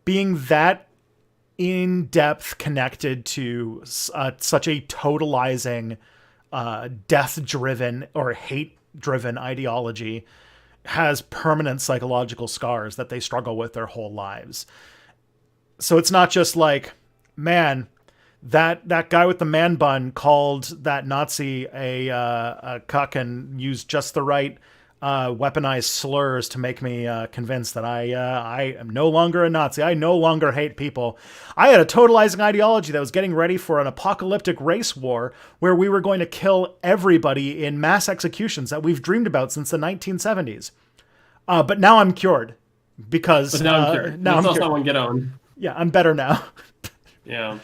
that in depth connected to such a totalizing death driven or hate driven ideology has permanent psychological scars that they struggle with their whole lives. So it's not just like, man, that guy with the man bun called that Nazi a cuck and used just the right weaponized slurs to make me convinced that I am no longer a Nazi. I no longer hate people. I had a totalizing ideology that was getting ready for an apocalyptic race war where we were going to kill everybody in mass executions that we've dreamed about since the 1970s. But now I'm cured because But now I'm cured. now Let's I'm not cured. someone get on. Yeah, I'm better now. Yeah.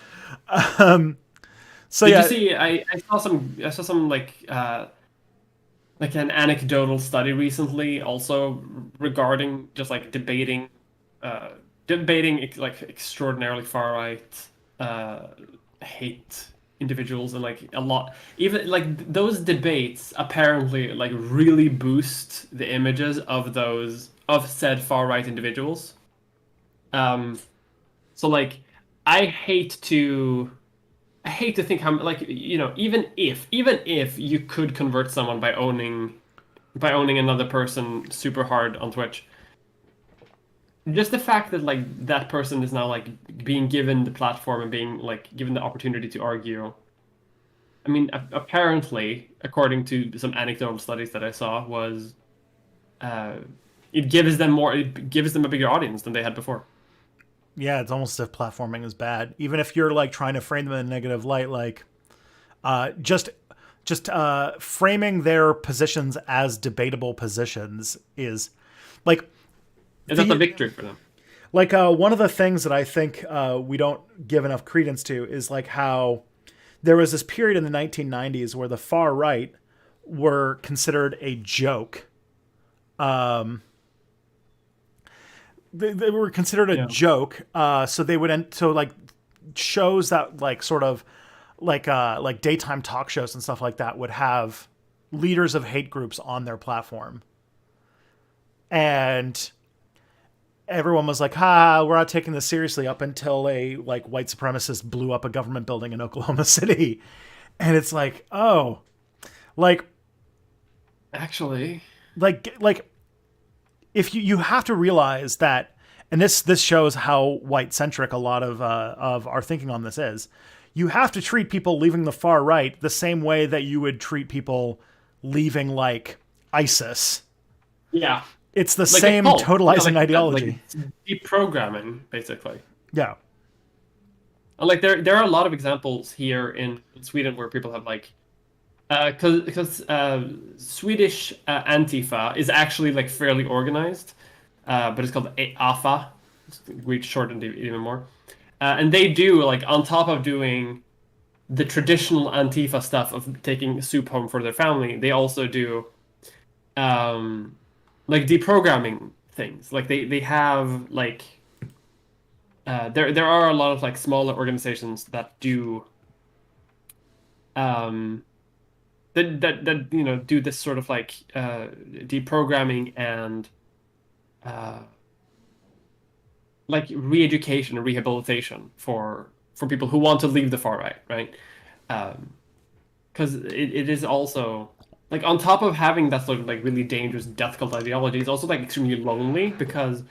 So Did you yeah, see? I saw some like an anecdotal study recently, also regarding just like debating like extraordinarily far right uh, hate individuals, and like a lot, even like those debates apparently like really boost the images of those of said far right individuals. Um, so like I hate to I hate to think how like even if you could convert someone by owning another person super hard on Twitch, just the fact that like that person is now like being given the platform and being like given the opportunity to argue. I mean, apparently, according to some anecdotal studies that I saw, was uh, it gives them a bigger audience than they had before. Yeah, it's almost as if platforming is bad. Even if you're like trying to frame them in a negative light, like just framing their positions as debatable positions is like And that's a the victory for them. like one of the things that I think we don't give enough credence to is like how there was this period in the 1990s where the far right were considered a joke. They were considered a Yeah. joke. So they would like shows that like sort of like daytime talk shows and stuff like that would have leaders of hate groups on their platform, and everyone was like, "Ha, we're not taking this seriously." Up until a like white supremacist blew up a government building in Oklahoma City, and it's like, oh, like Actually, like if you have to realize that, and this shows how white centric a lot of our thinking on this is. You have to treat people leaving the far right the same way that you would treat people leaving like ISIS. yeah, It's the like a same cult. Yeah, totalizing like ideology. deprogramming, basically. Yeah. And like there are a lot of examples here in Sweden where people have like because Swedish Antifa is actually like fairly organized, but it's called AFA. We shortened it even more, and they do like on top of doing the traditional Antifa stuff of taking soup home for their family, they also do like deprogramming things. Like they have like there are a lot of like smaller organizations that do um that do this sort of like deprogramming and uh like re-education and rehabilitation for people who want to leave the far right, right? Because it is also like on top of having that sort of like really dangerous death cult ideology, it's also like extremely lonely because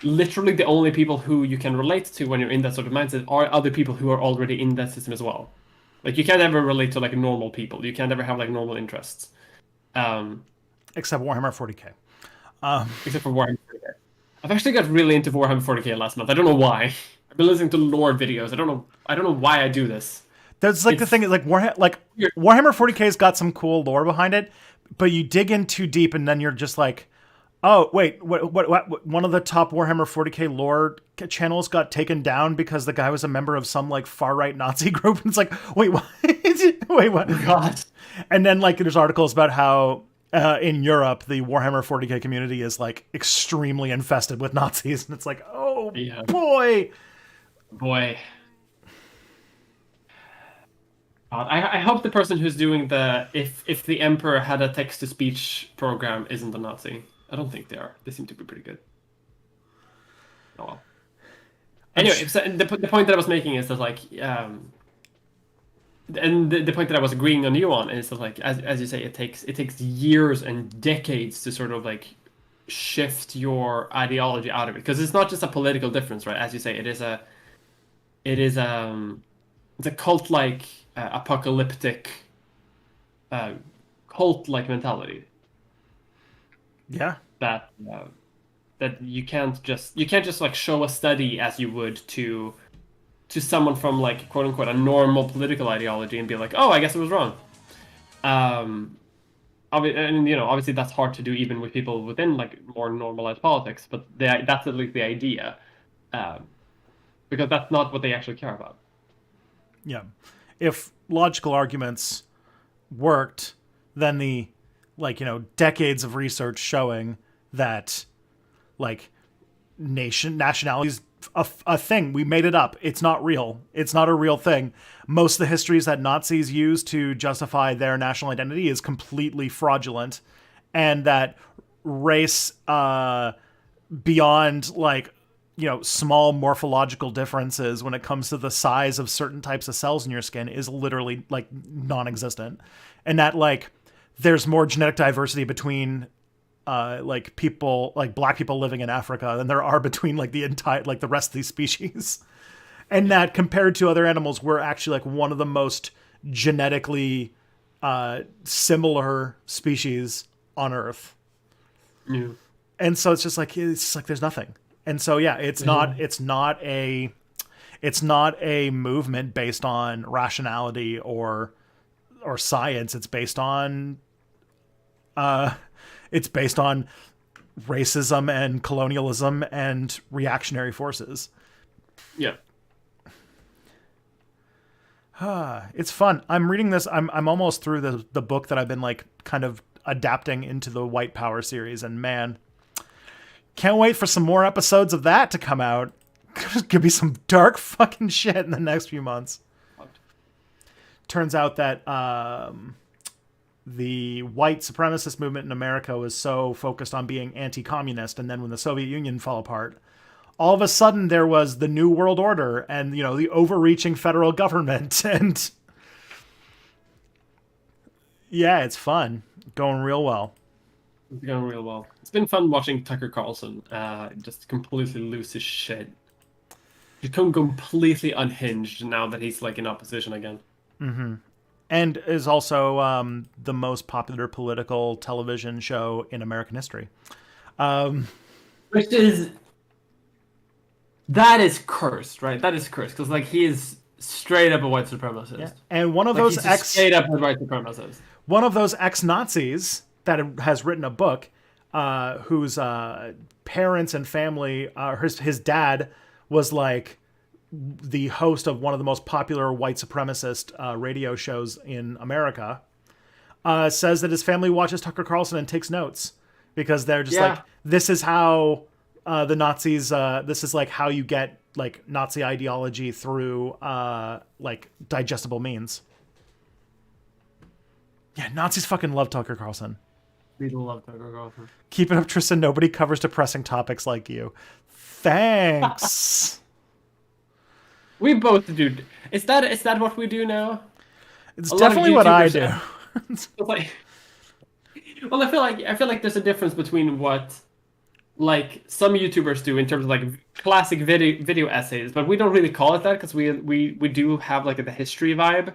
literally the only people who you can relate to when you're in that sort of mindset are other people who are already in that system as well. Like you can't ever relate to like normal people. You can't ever have like normal interests. Um, Except Warhammer 40k. except for Warhammer 40k. I've actually got really into Warhammer 40k last month. I don't know why. I've been listening to lore videos. I don't know why I do this. That's like the It's thing is like Warhammer 40k's got some cool lore behind it, but you dig in too deep and then you're just like, oh wait, what one of the top Warhammer 40k lore channels got taken down because the guy was a member of some like far right Nazi group. And it's like, wait, what? Wait, what? God. And then like there's articles about how in Europe the Warhammer 40k community is like extremely infested with Nazis, and it's like, oh Yeah. boy. Boy. God. I hope the person who's doing the if the emperor had a text to speech program isn't a Nazi. I don't think they are. They seem to be pretty good. Oh well. Anyway, so the point that I was making is that like and the point that I was agreeing on you on is that like as you say it takes years and decades to sort of like shift your ideology out of it because it's not just a political difference, right? As you say, it is it's a cult like apocalyptic cult like mentality Yeah. that that you can't just like show a study as you would to someone from like quote unquote a normal political ideology and be like, oh, I guess it was wrong. And obviously that's hard to do even with people within like more normalized politics, but that's at least the idea, because that's not what they actually care about. Yeah. If logical arguments worked, then the decades of research showing that like nationalities a thing. We made it up. It's not real. It's not a real thing. Most of the histories that Nazis use to justify their national identity is completely fraudulent, and that race beyond like small morphological differences when it comes to the size of certain types of cells in your skin is literally like non-existent. And that like there's more genetic diversity between like people, like black people living in Africa than there are between like the entire, like the rest of these species. And that compared to other animals, we're actually like one of the most genetically similar species on Earth. Yeah. And so it's like there's nothing. And so yeah, it's not a movement based on rationality or science. It's based on racism and colonialism and reactionary forces. Yeah. It's fun. I'm reading this. I'm almost through the book that I've been like kind of adapting into the White Power series, and man, can't wait for some more episodes of that to come out. There's gonna be some dark fucking shit in the next few months. Turns out that the white supremacist movement in America was so focused on being anti-communist, and then when the Soviet Union fell apart, all of a sudden there was the New World Order and, the overreaching federal government. And yeah, it's fun. Going real well. It's going real well. It's been fun watching Tucker Carlson just completely lose his shit. Become completely unhinged now that he's like in opposition again. Mm-hmm. And is also the most popular political television show in American history. Which is... That is cursed, right? That is cursed, because like he is straight up a white supremacist. Yeah. And one of those straight up a white supremacist. One of those ex-Nazis that has written a book, whose parents and family, his dad was like the host of one of the most popular white supremacist radio shows in America, says that his family watches Tucker Carlson and takes notes because they're just like, this is how the Nazis, this is like how you get like Nazi ideology through like digestible means. Yeah, Nazis fucking love Tucker Carlson. We love Tucker Carlson. Keep it up, Tristan. Nobody covers depressing topics like you. Thanks. We both do. Is that what we do now? It's definitely what I do. Like, well, I feel like there's a difference between what like some YouTubers do in terms of like classic video essays, but we don't really call it that because we do have like the history vibe.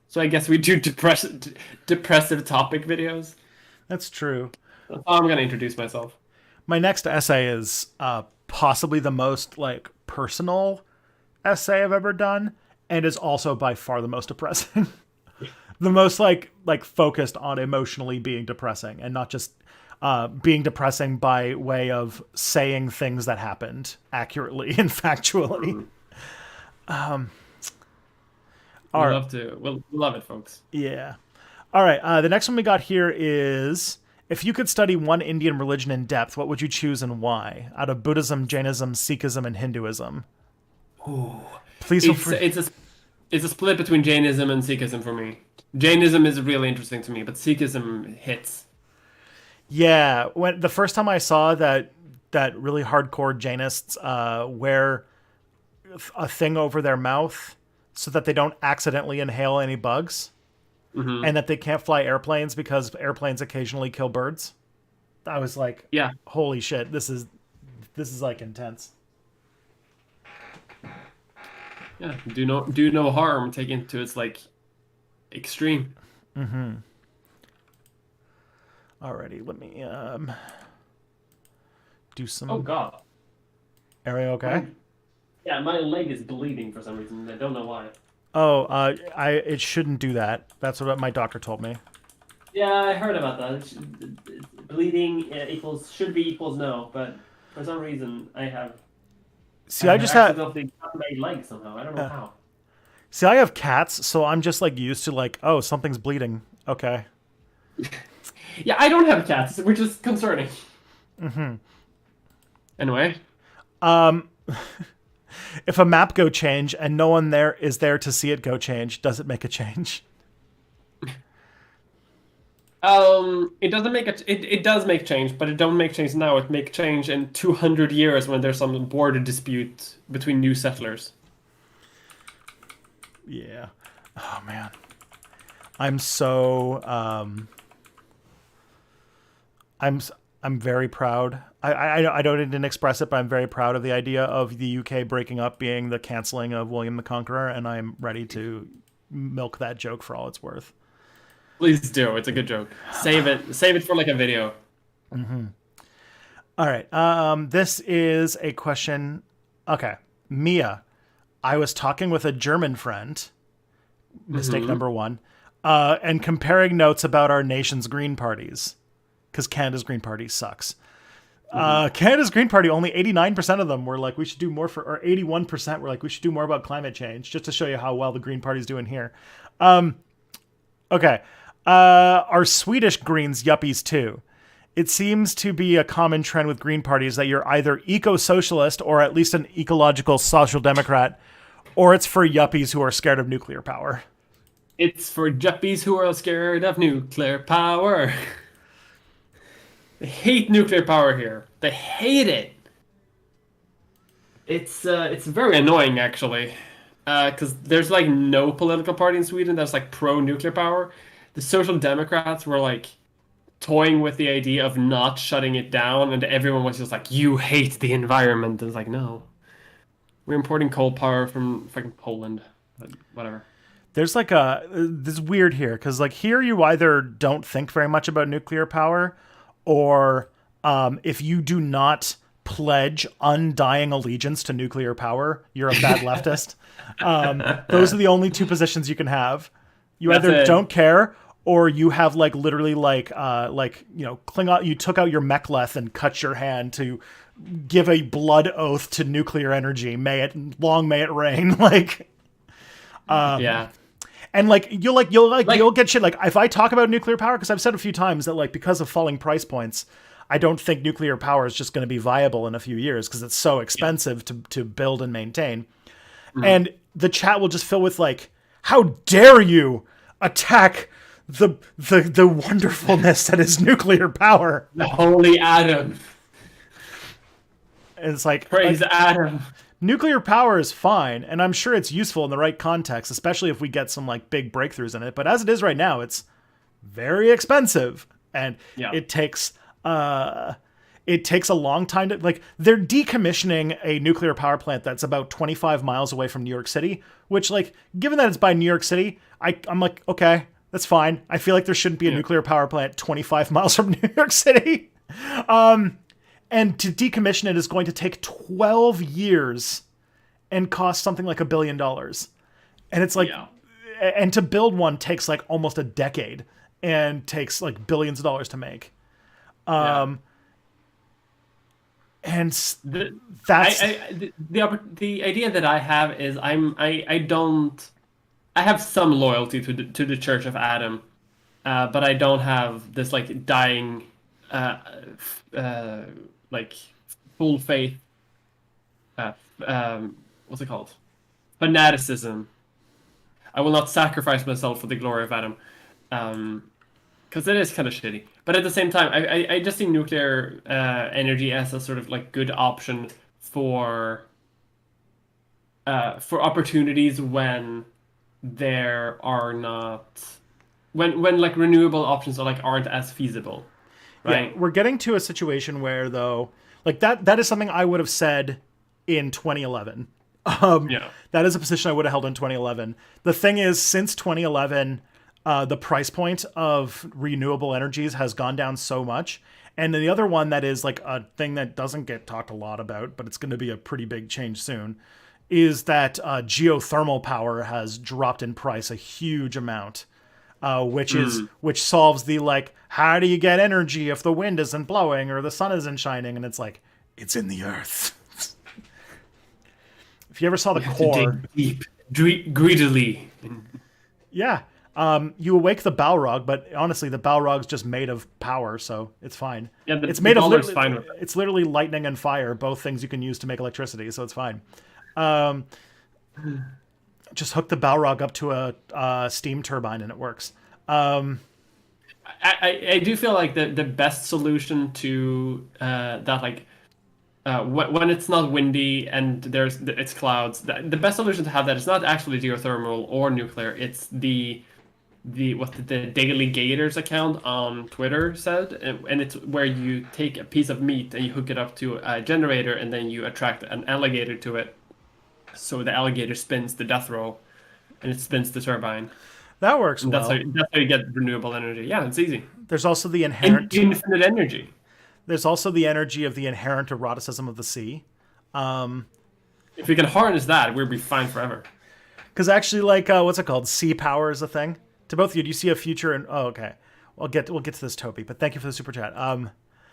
So I guess we do depressive topic videos. That's true. That's how I'm gonna introduce myself. My next essay is possibly the most like personal essay I've ever done, and is also by far the most depressing. The most like focused on emotionally being depressing, and not just being depressing by way of saying things that happened accurately and factually. We'll love it, folks. Yeah. All right. The next one we got here is, if you could study one Indian religion in depth, what would you choose and why? Out of Buddhism, Jainism, Sikhism, and Hinduism. Ooh. Please feel free. It's a split between Jainism and Sikhism for me. Jainism is really interesting to me, but Sikhism hits. Yeah, when the first time I saw that really hardcore Jainists wear a thing over their mouth so that they don't accidentally inhale any bugs, and that they can't fly airplanes because airplanes occasionally kill birds, I was like, yeah, holy shit, this is like intense. Yeah, do no harm, taken to its like extreme. Alrighty, let me do some. Oh god. Are you okay? Yeah, my leg is bleeding for some reason. I don't know why. Oh, it shouldn't do that. That's what my doctor told me. Yeah, I heard about that. Bleeding should be equals no, but for some reason I have. See, I just have my leg somehow. I don't know how. See, I have cats, so I'm just like used to like, oh, something's bleeding. Okay. Yeah, I don't have cats, which is concerning. Anyway. If a map go change and no one there is there to see it go change, does it make a change? It doesn't make it does make change, but it don't make change now. It make change in 200 years when there's some border dispute between new settlers. Yeah. Oh man. I'm so I'm s- I'm very proud. I don't didn't express it, but I'm very proud of the idea of the UK breaking up being the canceling of William the Conqueror, and I'm ready to milk that joke for all it's worth. Please do. It's a good joke. Save it. Save it for like a video. All right. This is a question. Okay, Mia. I was talking with a German friend. Mistake Hmm. number one, and comparing notes about our nation's Green parties, because Canada's Green Party sucks. Hmm. Canada's Green Party, only 89% of them were like, we should do more for, or 81% were like, we should do more about climate change, just to show you how well the Green Party's doing here. Okay. Are Swedish Greens yuppies too? It seems to be a common trend with Green parties that you're either eco-socialist or at least an ecological social democrat, or it's for yuppies who are scared of nuclear power. It's for juppies who are scared of nuclear power. They hate nuclear power here. They hate it. It's very annoying actually, because there's like no political party in Sweden that's like pro nuclear power. The Social Democrats were like toying with the idea of not shutting it down, and everyone was just like, "You hate the environment." And it's like, no, we're importing coal power from fucking Poland, but whatever. There's like this weird here because like here you either don't think very much about nuclear power, or if you do not pledge undying allegiance to nuclear power, you're a bad leftist. Those are the only two positions you can have. You That's either it. don't care, or you have like literally like you know Klingon. You took out your mek'leth and cut your hand to give a blood oath to nuclear energy. May it rain. Yeah, And like you'll get shit like if I talk about nuclear power, because I've said a few times that like because of falling price points, I don't think nuclear power is just going to be viable in a few years because it's so yeah. expensive to build and maintain. Mhm. And the chat will just fill with like, how dare you attack the wonderfulness that is nuclear power. The holy atom. And it's like Praise Adam. nuclear power is fine, and I'm sure it's useful in the right context, especially if we get some like big breakthroughs in it. But as it is right now, it's very expensive, and Yeah. it takes uh, it takes a long time to like. They're decommissioning a nuclear power plant that's about 25 miles away from New York City. Which, like, given that it's by New York City, I'm like, okay, that's fine. I feel like there shouldn't be a Yeah. nuclear power plant 25 miles from New York City. And to decommission it is going to take 12 years and cost something like $1 billion. And it's like, Yeah. and to build one takes like almost a decade and takes like billions of dollars to make. Yeah. And The that's, the idea that I have is I don't I have some loyalty to the Church of Adam, but I don't have this like dying, uh, uh, like full faith. Uh, what's it called? Fanaticism. I will not sacrifice myself for the glory of Adam, because it is kind of shitty. But at the same time, I just see nuclear energy as a sort of like good option for for opportunities when there are not when like renewable options are like aren't as feasible, yeah, right? we're getting to a situation where, though, like that is something I would have said in 2011. Yeah. That is a position I would have held in 2011. The thing is, since 2011, the price point of renewable energies has gone down so much. And then the other one that is like a thing that doesn't get talked a lot about, but it's going to be a pretty big change soon, is that geothermal power has dropped in price a huge amount, Mm. which solves the like, how do you get energy if the wind isn't blowing or the sun isn't shining? And it's like, it's in the earth. If you ever saw the You have to core, dig deep, greedily. yeah. You awake the Balrog, but honestly, the Balrog's just made of power, so it's fine. Yeah, It's the made of Balder's literally, fine with it. it's literally lightning and fire, both things you can use to make electricity, so it's fine. Just hook the Balrog up to a steam turbine and it works. I do feel like the best solution to that, like when it's not windy and it's clouds, the best solution to have that is not actually geothermal or nuclear. It's what the Daily Gators account on Twitter said, and it's where you take a piece of meat and you hook it up to a generator, and then you attract an alligator to it. So the alligator spins the death roll, and it spins the turbine. That works And well. that's how you get renewable energy. Yeah, it's easy. There's also the inherent. Infinite energy. There's also the energy of the inherent eroticism of the sea. If we can harness that, we'll be fine forever. Because actually, like, what's it called? Sea power is a thing. To both of you, do you see a future in? Oh, okay. We'll get to this, Toby. But thank you for the super chat.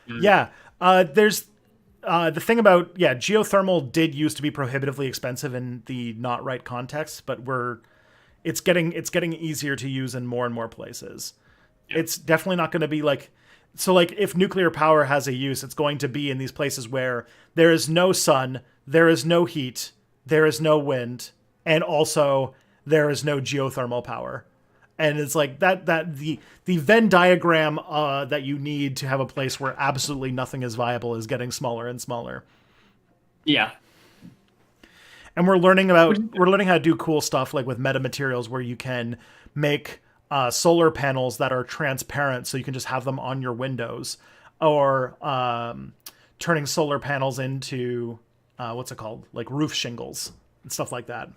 Yeah. There's the thing about geothermal did used to be prohibitively expensive in the not right context, but it's getting easier to use in more and more places. Yeah. It's definitely not going to be like. So, like, if nuclear power has a use, it's going to be in these places where there is no sun, there is no heat, there is no wind, and also there is no geothermal power. And it's like that the Venn diagram that you need to have a place where absolutely nothing is viable is getting smaller and smaller. Yeah. And we're learning how to do cool stuff like with metamaterials where you can make solar panels that are transparent, so you can just have them on your windows, or turning solar panels into what's it called, like roof shingles and stuff like that.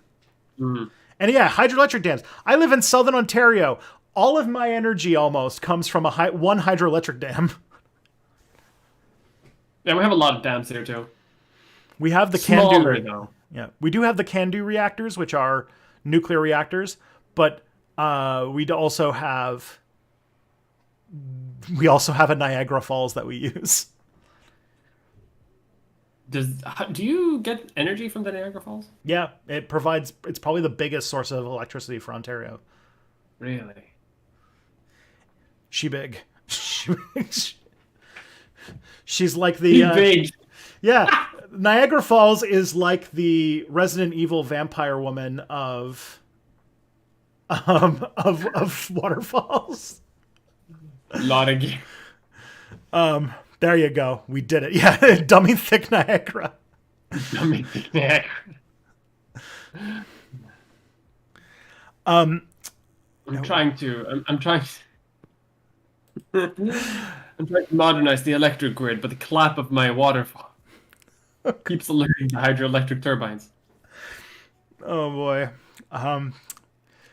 Mm-hmm. And yeah, hydroelectric dams. I live in southern Ontario. All of my energy almost comes from one hydroelectric dam. Yeah, we have a lot of dams here too. We have the CANDU. Yeah, we do have the CANDU reactors, which are nuclear reactors, but we also have a Niagara Falls that we use. Do you get energy from the Niagara Falls? Yeah, it's probably the biggest source of electricity for Ontario. Really? She big. She's like the big. Yeah, Niagara Falls is like the Resident Evil vampire woman of waterfalls. Lot of gear. There you go. We did it. Yeah, dummy thick Niagara. Dummy thick Niagara. I'm trying to modernize the electric grid, but the clap of my waterfall keeps alerting the hydroelectric turbines. Oh boy.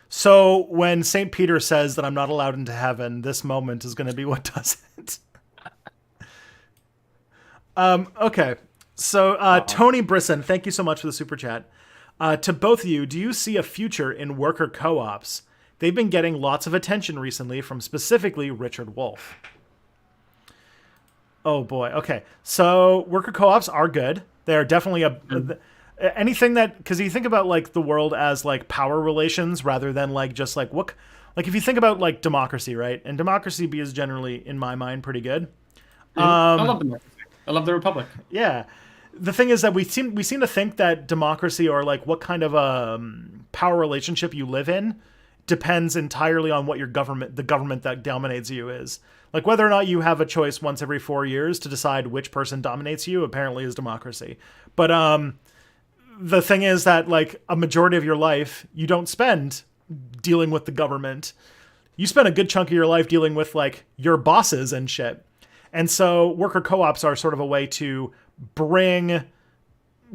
So when St. Peter says that I'm not allowed into heaven, this moment is going to be what does it. Okay. So Tony Brisson, thank you so much for the super chat. To both of you, do you see a future in worker co-ops? They've been getting lots of attention recently from specifically Richard Wolff. Oh boy. Okay. So worker co-ops are good. They are definitely anything that, because you think about like the world as like power relations rather than like just like what, like if you think about like democracy, right? And democracy is generally, in my mind, pretty good. I love democracy. I love the republic. Yeah. The thing is that we seem to think that democracy, or like what kind of power relationship you live in, depends entirely on what the government that dominates you is. Like whether or not you have a choice once every 4 years to decide which person dominates you apparently is democracy. But the thing is that like a majority of your life you don't spend dealing with the government. You spend a good chunk of your life dealing with like your bosses and shit. And so worker co-ops are sort of a way to bring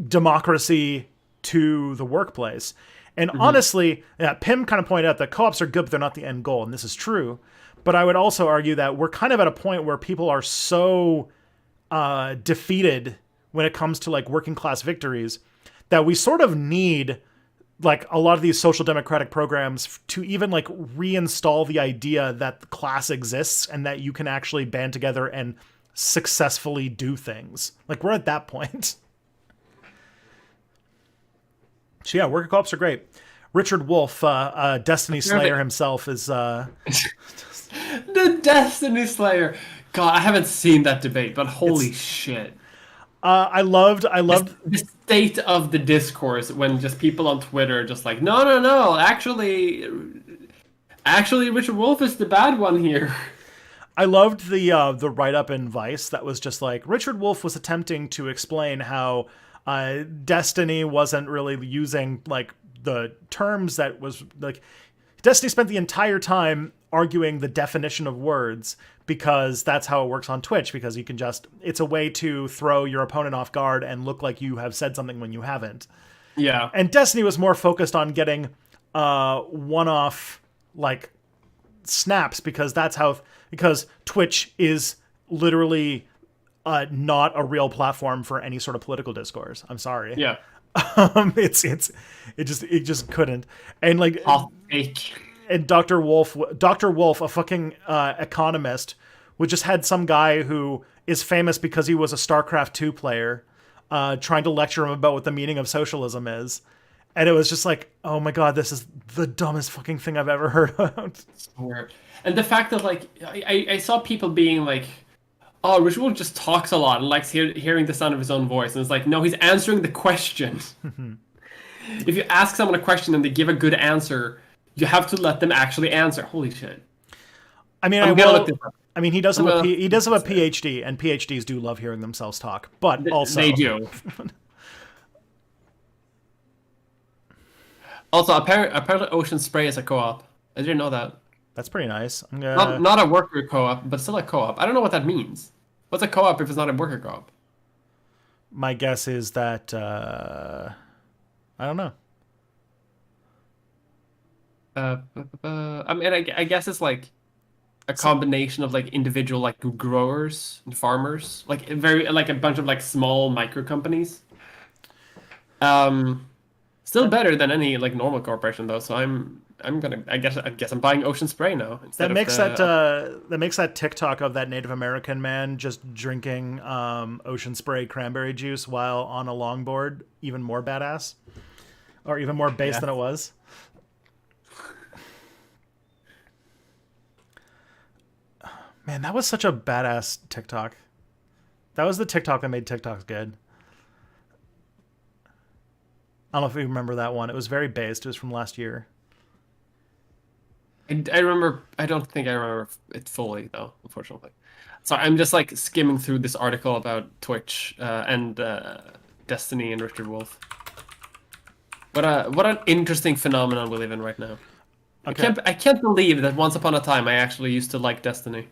democracy to the workplace. And honestly, Pim kind of pointed out that co-ops are good, but they're not the end goal. And this is true. But I would also argue that we're kind of at a point where people are so defeated when it comes to like working class victories that we sort of need like a lot of these social democratic programs to even like reinstall the idea that the class exists and that you can actually band together and successfully do things. Like we're at that point. So yeah, worker co-ops are great. Richard Wolff, Destiny Slayer himself, is the Destiny Slayer. God, I haven't seen that debate, but holy shit. I loved the state of the discourse when just people on Twitter just like, no, actually Richard Wolff is the bad one here. I loved the write up in Vice that was just like Richard Wolff was attempting to explain how Destiny wasn't really using like the terms that was like Destiny spent the entire time arguing the definition of words because that's how it works on Twitch, because you can just it's a way to throw your opponent off guard and look like you have said something when you haven't. Yeah. And Destiny was more focused on getting one-off like snaps because because Twitch is literally not a real platform for any sort of political discourse. I'm sorry. Yeah. It just couldn't. And like Hot take. and Dr. Wolf, a fucking economist, we just had some guy who is famous because he was a StarCraft 2 player, trying to lecture him about what the meaning of socialism is. And it was just like, oh my god, this is the dumbest fucking thing I've ever heard of. Weird. And the fact that like I saw people being like, oh, Richard Wolff just talks a lot and likes hearing the sound of his own voice, and it's like, no, he's answering the question. If you ask someone a question and they give a good answer, you have to let them actually answer. Holy shit. I mean, he does have a PhD, and PhDs do love hearing themselves talk, but also they do. Also, apparently Ocean Spray is a co-op. I didn't know that. That's pretty nice. Not a worker co-op, but still a co-op. I don't know what that means. What's a co-op if it's not a worker co-op? My guess is that I don't know. I mean, I guess it's like a combination of like individual like growers and farmers, like a bunch of like small micro companies. Still better than any like normal corporation though. So I guess I'm buying Ocean Spray now. That makes that TikTok of that Native American man just drinking Ocean Spray cranberry juice while on a longboard even more badass, or even more base than it was. Man, that was such a badass TikTok. That was the TikTok that made TikToks good. I don't know if you remember that one. It was very based. It was from last year. I remember. I don't think I remember it fully though, unfortunately. So I'm just like skimming through this article about Twitch and Destiny and Richard Wolff. What an interesting phenomenon we live in right now. Okay. I can't believe that once upon a time I actually used to like Destiny.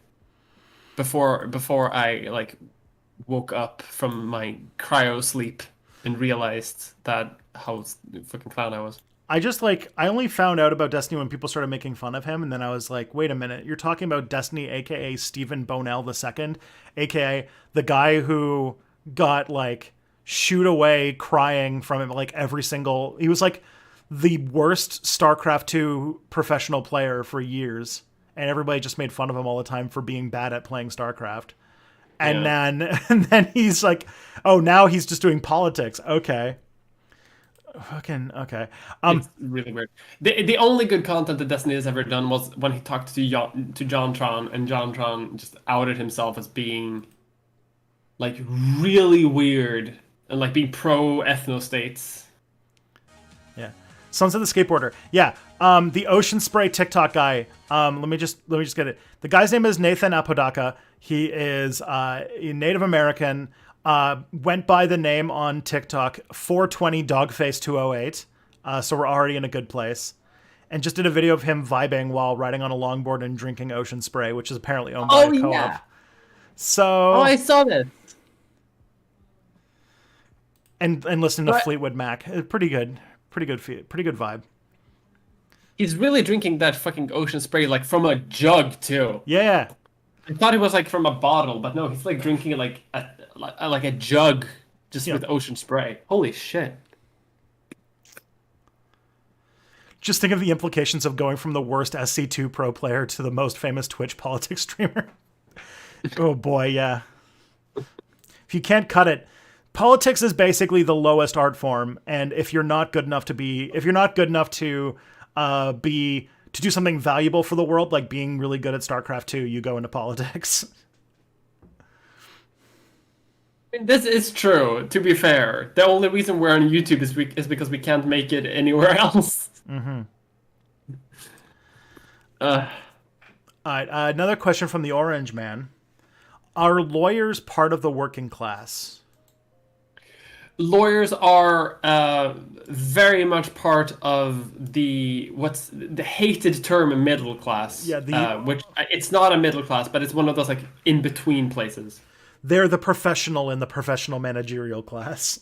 Before I like woke up from my cryo sleep and realized that how fucking clown I was. I only found out about Destiny when people started making fun of him, and then I was like, wait a minute, you're talking about Destiny, aka Stephen Bonell II, aka the guy who got like shooed away crying from him like he was like the worst StarCraft 2 professional player for years, and everybody just made fun of him all the time for being bad at playing StarCraft. And then he's like, oh, now he's just doing politics. Okay. Fucking okay. It's really weird. The only good content that Destiny has ever done was when he talked to JonTron, and JonTron just outed himself as being like really weird and like being pro ethno states. Yeah. Sons of the Skateboarder. Yeah. The Ocean Spray TikTok guy. Let me just get it. The guy's name is Nathan Apodaca. He is a Native American. Went by the name on TikTok 420 Dogface 208. So we're already in a good place. And just did a video of him vibing while riding on a longboard and drinking Ocean Spray, which is apparently owned by a co-op. Yeah. So I saw this. And listening to Fleetwood Mac. Pretty good vibe. He's really drinking that fucking Ocean Spray like from a jug too. Yeah. I thought it was like from a bottle, but no, he's like drinking it like a jug just with Ocean Spray. Holy shit. Just think of the implications of going from the worst SC2 pro player to the most famous Twitch politics streamer. Oh boy, yeah. If you can't cut it, politics is basically the lowest art form, and if you're not good enough to do something valuable for the world, like being really good at StarCraft 2, you go into politics. This is true, to be fair. The only reason we're on YouTube is because we can't make it anywhere else. Mm-hmm. All right, another question from the Orange Man. Are lawyers part of the working class? Lawyers are very much part of what's the hated term middle class, Yeah, the which it's not a middle class, but it's one of those like in between places. they're the professional in the professional managerial class,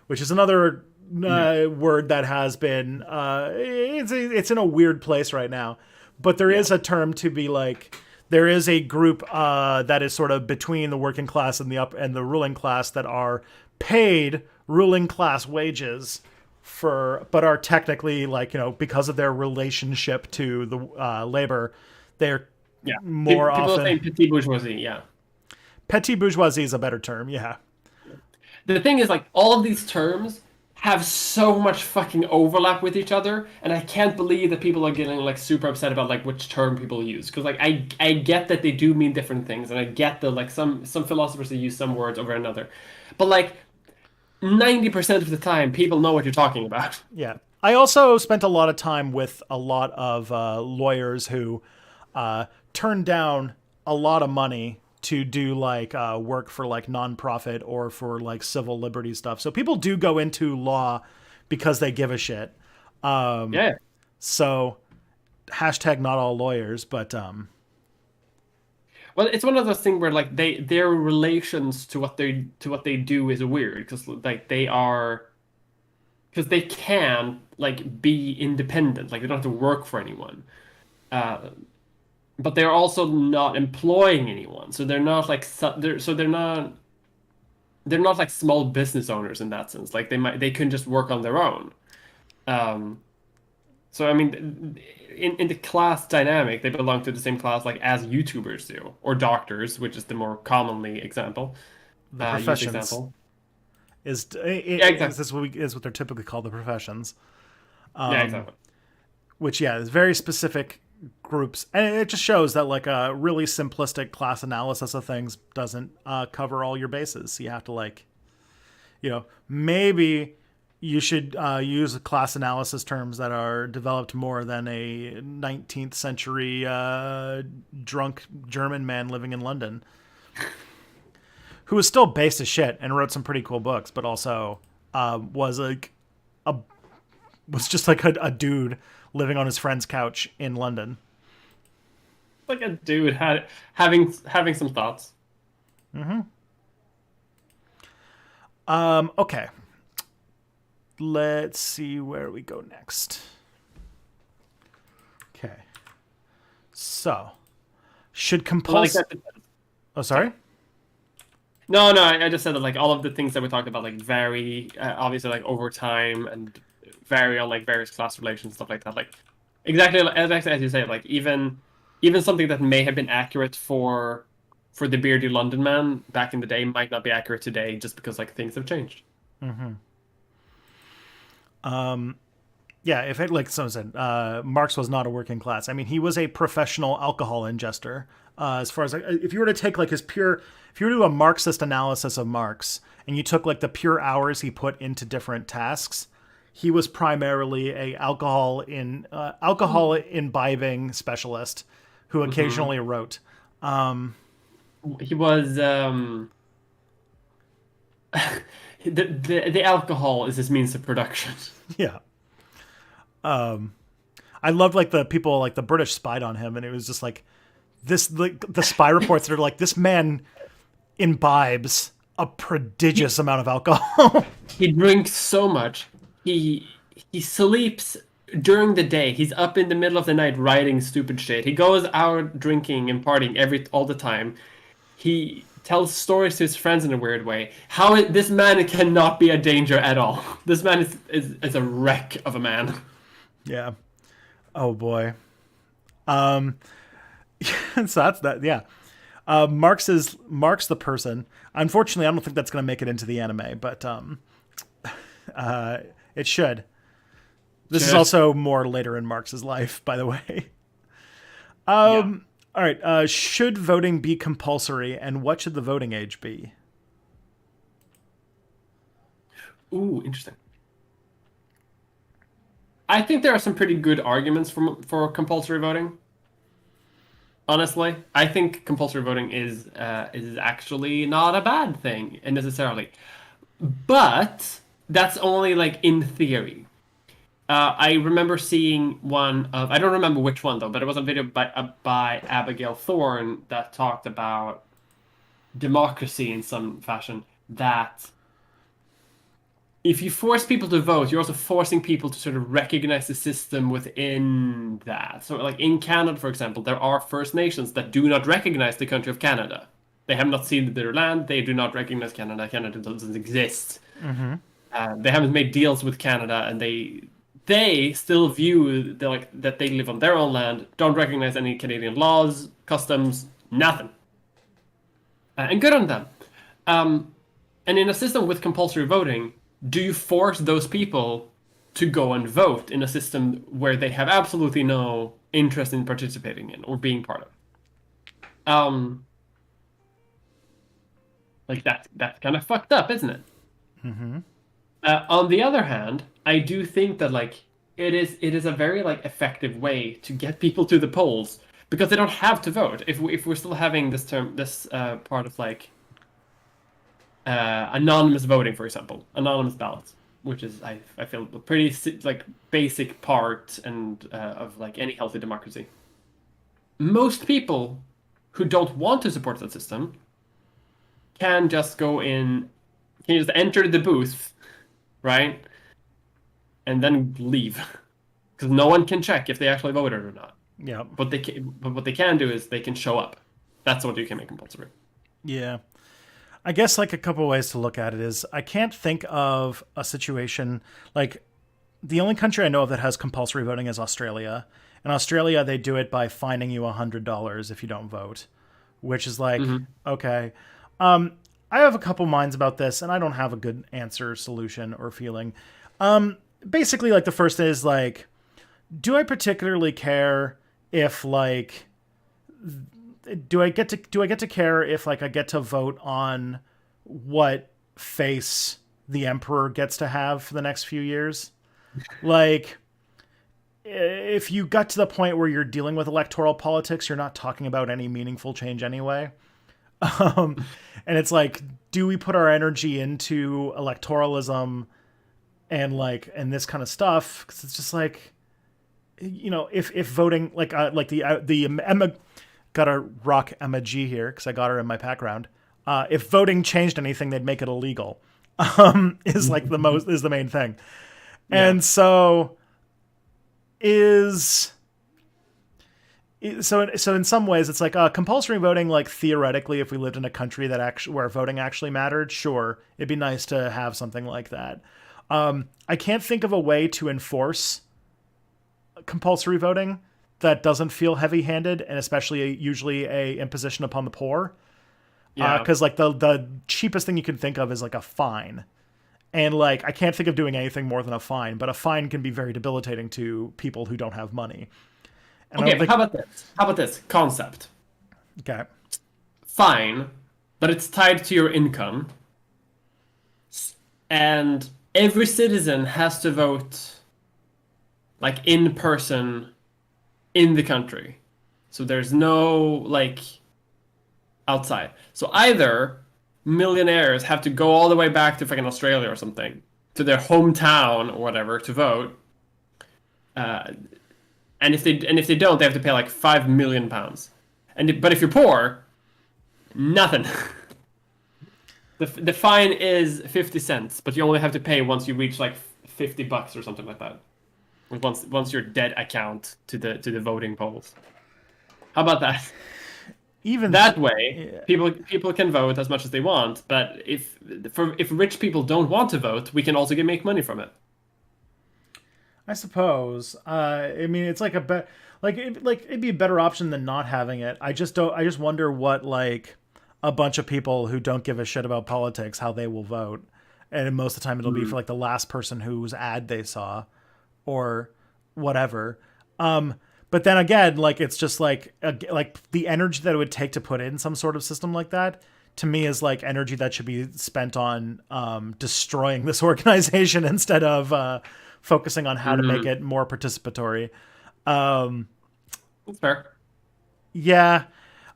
which is another Yeah. word that has been it's in a weird place right now. But there Yeah. is a term to be like there is a group that is sort of between the working class and the ruling class that are paid ruling class wages for but are technically like because of their relationship to the labor they're Yeah. more People are often saying petit bourgeoisie. Yeah. petty bourgeoisie is a better term, yeah. The thing is, like, all of these terms have so much fucking overlap with each other, and I can't believe that people are getting like super upset about like which term people use. Because like I get that they do mean different things, and I get that like some philosophers they use some words over another, but like 90% of the time, people know what you're talking about. Yeah. I also spent a lot of time with a lot of lawyers who turned down a lot of money to do like work for like nonprofit or for like civil liberty stuff. So people do go into law because they give a shit. Yeah. So hashtag not all lawyers, but Well, it's one of those things where like their relations to what they do is weird because like they are because they can like be independent, like they don't have to work for anyone. Uh, but they're also not employing anyone, so they're not like they're not like small business owners in that sense. Like they can just work on their own. Um, so I mean, in the class dynamic, they belong to the same class like as YouTubers do, or doctors, which is the more commonly the used professions example. Yeah, is exactly. this is what they're typically called, the professions. Yeah, exactly. Which yeah is very specific groups, and it just shows that like a really simplistic class analysis of things doesn't cover all your bases. You have to like maybe you should use class analysis terms that are developed more than a 19th century drunk German man living in London who was still based as shit and wrote some pretty cool books, but also was like a was just like a dude living on his friend's couch in London. Like a dude having some thoughts. Okay, let's see where we go next. Okay, so should Like compulse. that. Oh, Sorry. sorry. No, no, I just said that like all of the things that we talked about like vary obviously like over time and vary on like various class relations stuff like that. Like exactly as you say, like even something that may have been accurate for the beardy London man back in the day might not be accurate today just because like things have changed. Yeah, if it like someone said, Marx was not a working class. I mean, he was a professional alcohol ingester. As far as like, if you were to take like if you were to do a Marxist analysis of Marx, and you took like the pure hours he put into different tasks, he was primarily a alcohol imbibing specialist who Hmm. occasionally wrote. He was the alcohol is his means of production. Yeah, I loved like the people like the British spied on him, and it was just like this like the spy reports that are like this man imbibes a prodigious amount of alcohol. He drinks so much. He sleeps during the day. He's up in the middle of the night writing stupid shit. He goes out drinking and partying all the time. He tells stories to his friends in a weird way. This man cannot be a danger at all. This man is a wreck of a man. Yeah. Oh boy. Um. So that's that. Yeah. Marx the person. Unfortunately, I don't think that's going to make it into the anime, but it should. This is Shit. also more later in Marx's life, by the way. Yeah. All right. Should voting be compulsory, and what should the voting age be? Ooh, interesting. I think there are some pretty good arguments for compulsory voting. honestly. I think compulsory voting is actually not a bad thing necessarily, but that's only like in theory. I remember seeing one of, I don't remember which one though, but it was a video by Abigail Thorne that talked about democracy in some fashion. That if you force people to vote, you're also forcing people to sort of recognize the system within that. So, like in Canada, for example, there are First Nations that do not recognize the country of Canada. They have not seen their land. They do not recognize Canada. Canada doesn't exist. Mm-hmm. They haven't made deals with Canada, and they still view like that they live on their own land. Don't recognize any Canadian laws, customs, nothing. And good on them. And in a system with compulsory voting, do you force those people to go and vote in a system where they have absolutely no interest in participating in or being part of? Like that's kind of fucked up, isn't it? Mm-hmm. On the other hand, I do think that like it is a very like effective way to get people to the polls because they don't have to vote. If we're still having this part of like anonymous voting, for example, anonymous ballots, which is I feel a pretty like basic part and of like any healthy democracy. Most people who don't want to support that system can just go in, can just enter the booth, right, and then leave, because no one can check if they actually voted or not. Yeah. But what they can do is they can show up. That's what you can make compulsory. Yeah. I guess like a couple ways to look at it is I can't think of a situation like the only country I know of that has compulsory voting is Australia. In Australia, they do it by fining you $100 if you don't vote, which is like, okay. I have a couple minds about this, and I don't have a good answer, solution, or feeling. Basically, like the first is like, do I particularly care if like do I get to care if like I get to vote on what face the emperor gets to have for the next few years? Like if you got to the point where you're dealing with electoral politics, you're not talking about any meaningful change anyway. And it's like, do we put our energy into electoralism and this kind of stuff? Because it's just like, you know, if voting like the Emma, gotta rock Emma G here because I got her in my background. If voting changed anything, they'd make it illegal. Is like the main thing, yeah. And so so in some ways it's like compulsory voting. Like theoretically, if we lived in a country that actually where voting actually mattered, sure, it'd be nice to have something like that. I can't think of a way to enforce compulsory voting that doesn't feel heavy-handed, and especially usually a imposition upon the poor. Yeah, because like the cheapest thing you can think of is like a fine, and like I can't think of doing anything more than a fine. But a fine can be very debilitating to people who don't have money. And okay, but how about this? How about this concept? Okay, fine, but it's tied to your income, and every citizen has to vote like in person in the country. So there's no like outside. So either millionaires have to go all the way back to fucking Australia or something, to their hometown or whatever to vote. And if they don't, they have to pay like £5 million. But if you're poor, nothing. The fine is 50 cents, but you only have to pay once you reach like $50 or something like that. Once your debt account to the voting polls. How about that? Even that way, yeah. people can vote as much as they want. But if rich people don't want to vote, we can also make money from it. I suppose. I mean, it's like it'd be a better option than not having it. I just wonder what like a bunch of people who don't give a shit about politics how they will vote, and most of the time it'll be for like the last person whose ad they saw. Or whatever. But then again, like it's just like the energy that it would take to put in some sort of system like that, to me, is like energy that should be spent on destroying this organization instead of focusing on how to make it more participatory. That's fair. Yeah,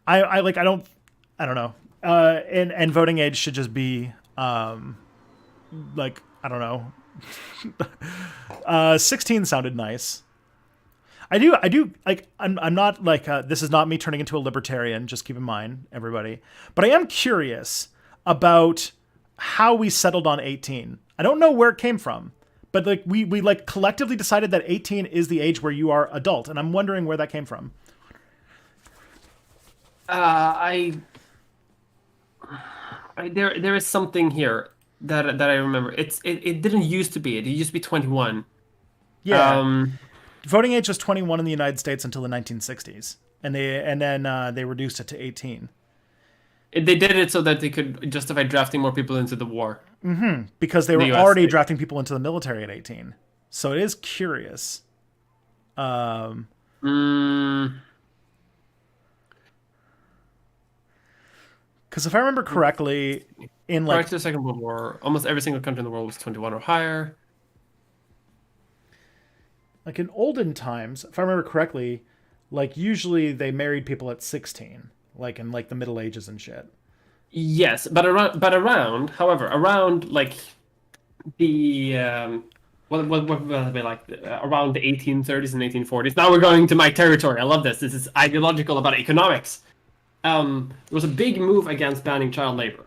I like I don't know. And voting age should just be like I don't know. 16 sounded nice. I do like. I'm not like. This is not me turning into a libertarian. Just keep in mind, everybody. But I am curious about how we settled on 18. I don't know where it came from, but like we like collectively decided that 18 is the age where you are adult, and I'm wondering where that came from. I there is something here that I remember. It didn't used to be. It used to be 21. Yeah, Um, voting age was 21 in the United States until the 1960s, and then they reduced it to 18 they did it so that they could justify drafting more people into the war because they in the were U.S. already drafting people into the military at 18. So it is curious. Mm, Because if I remember correctly, in prior like to the Second World War, almost every single country in the world was 21 or higher. in olden times, if I remember correctly, like usually they married people at 16, like in like the Middle Ages and shit. Yes, but however, around like the what will it be like around the 1830s and 1840s. Now we're going to my territory. I love this. This is ideological about economics. There was a big move against banning child labor,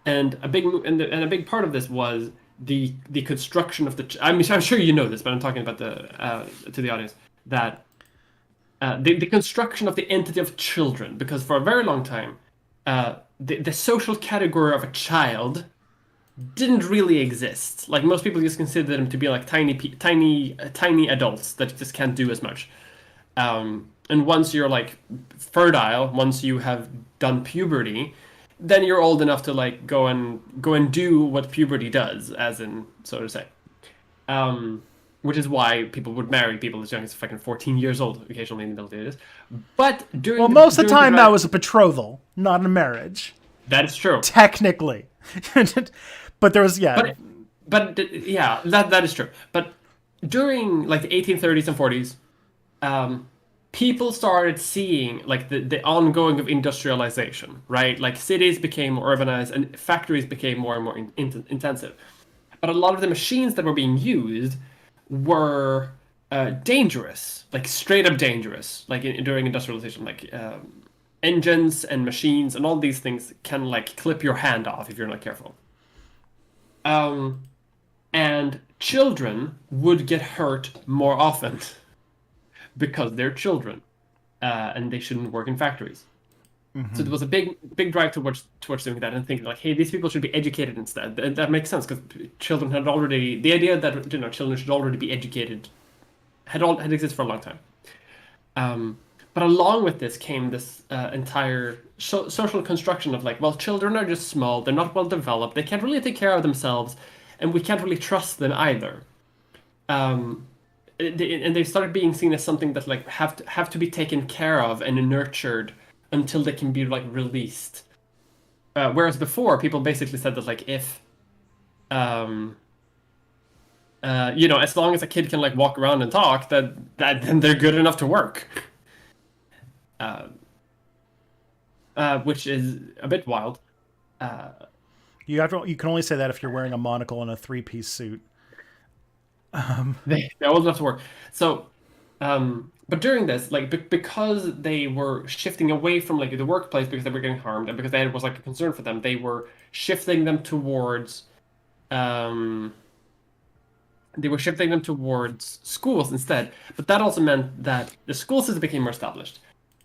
and a big and a big part of this was the construction of the. I mean, I'm sure you know this, but I'm talking about the to the audience that the construction of the entity of children, because for a very long time, the social category of a child didn't really exist. Like most people just consider them to be like tiny adults that just can't do as much. And once you're like fertile, once you have done puberty, then you're old enough to like go and do what puberty does, as in so to say. Which is why people would marry people as young as fucking 14 years old, occasionally in the Middle Ages. But Well, most of the time that was a betrothal, not a marriage, that is true. technically. But there was Yeah, that is true. But during like the 1830s and 40s, people started seeing like the ongoing of industrialization, right? Like cities became more urbanized and factories became more and more intensive. But a lot of the machines that were being used were dangerous, like straight up dangerous, like during industrialization, like engines and machines and all these things can like clip your hand off if you're not careful. And children would get hurt more often because they're children, and they shouldn't work in factories. So there was a big drive towards doing that and thinking like, hey, these people should be educated instead. And that makes sense because children had already the idea that children should already be educated had existed for a long time. But along with this came this entire social construction of like, well, children are just small, they're not well developed, they can't really take care of themselves, and we can't really trust them either. And they started being seen as something that like have to be taken care of and nurtured until they can be like released. Whereas before, people basically said that like if, as long as a kid can like walk around and talk, that then they're good enough to work. Which is a bit wild. you can only say that if you're wearing a monocle and a 3-piece suit. They're old enough to work. So, but during this, like, because they were shifting away from like the workplace because they were getting harmed and because that was like a concern for them, they were shifting them towards, schools instead. But that also meant that the school system became more established.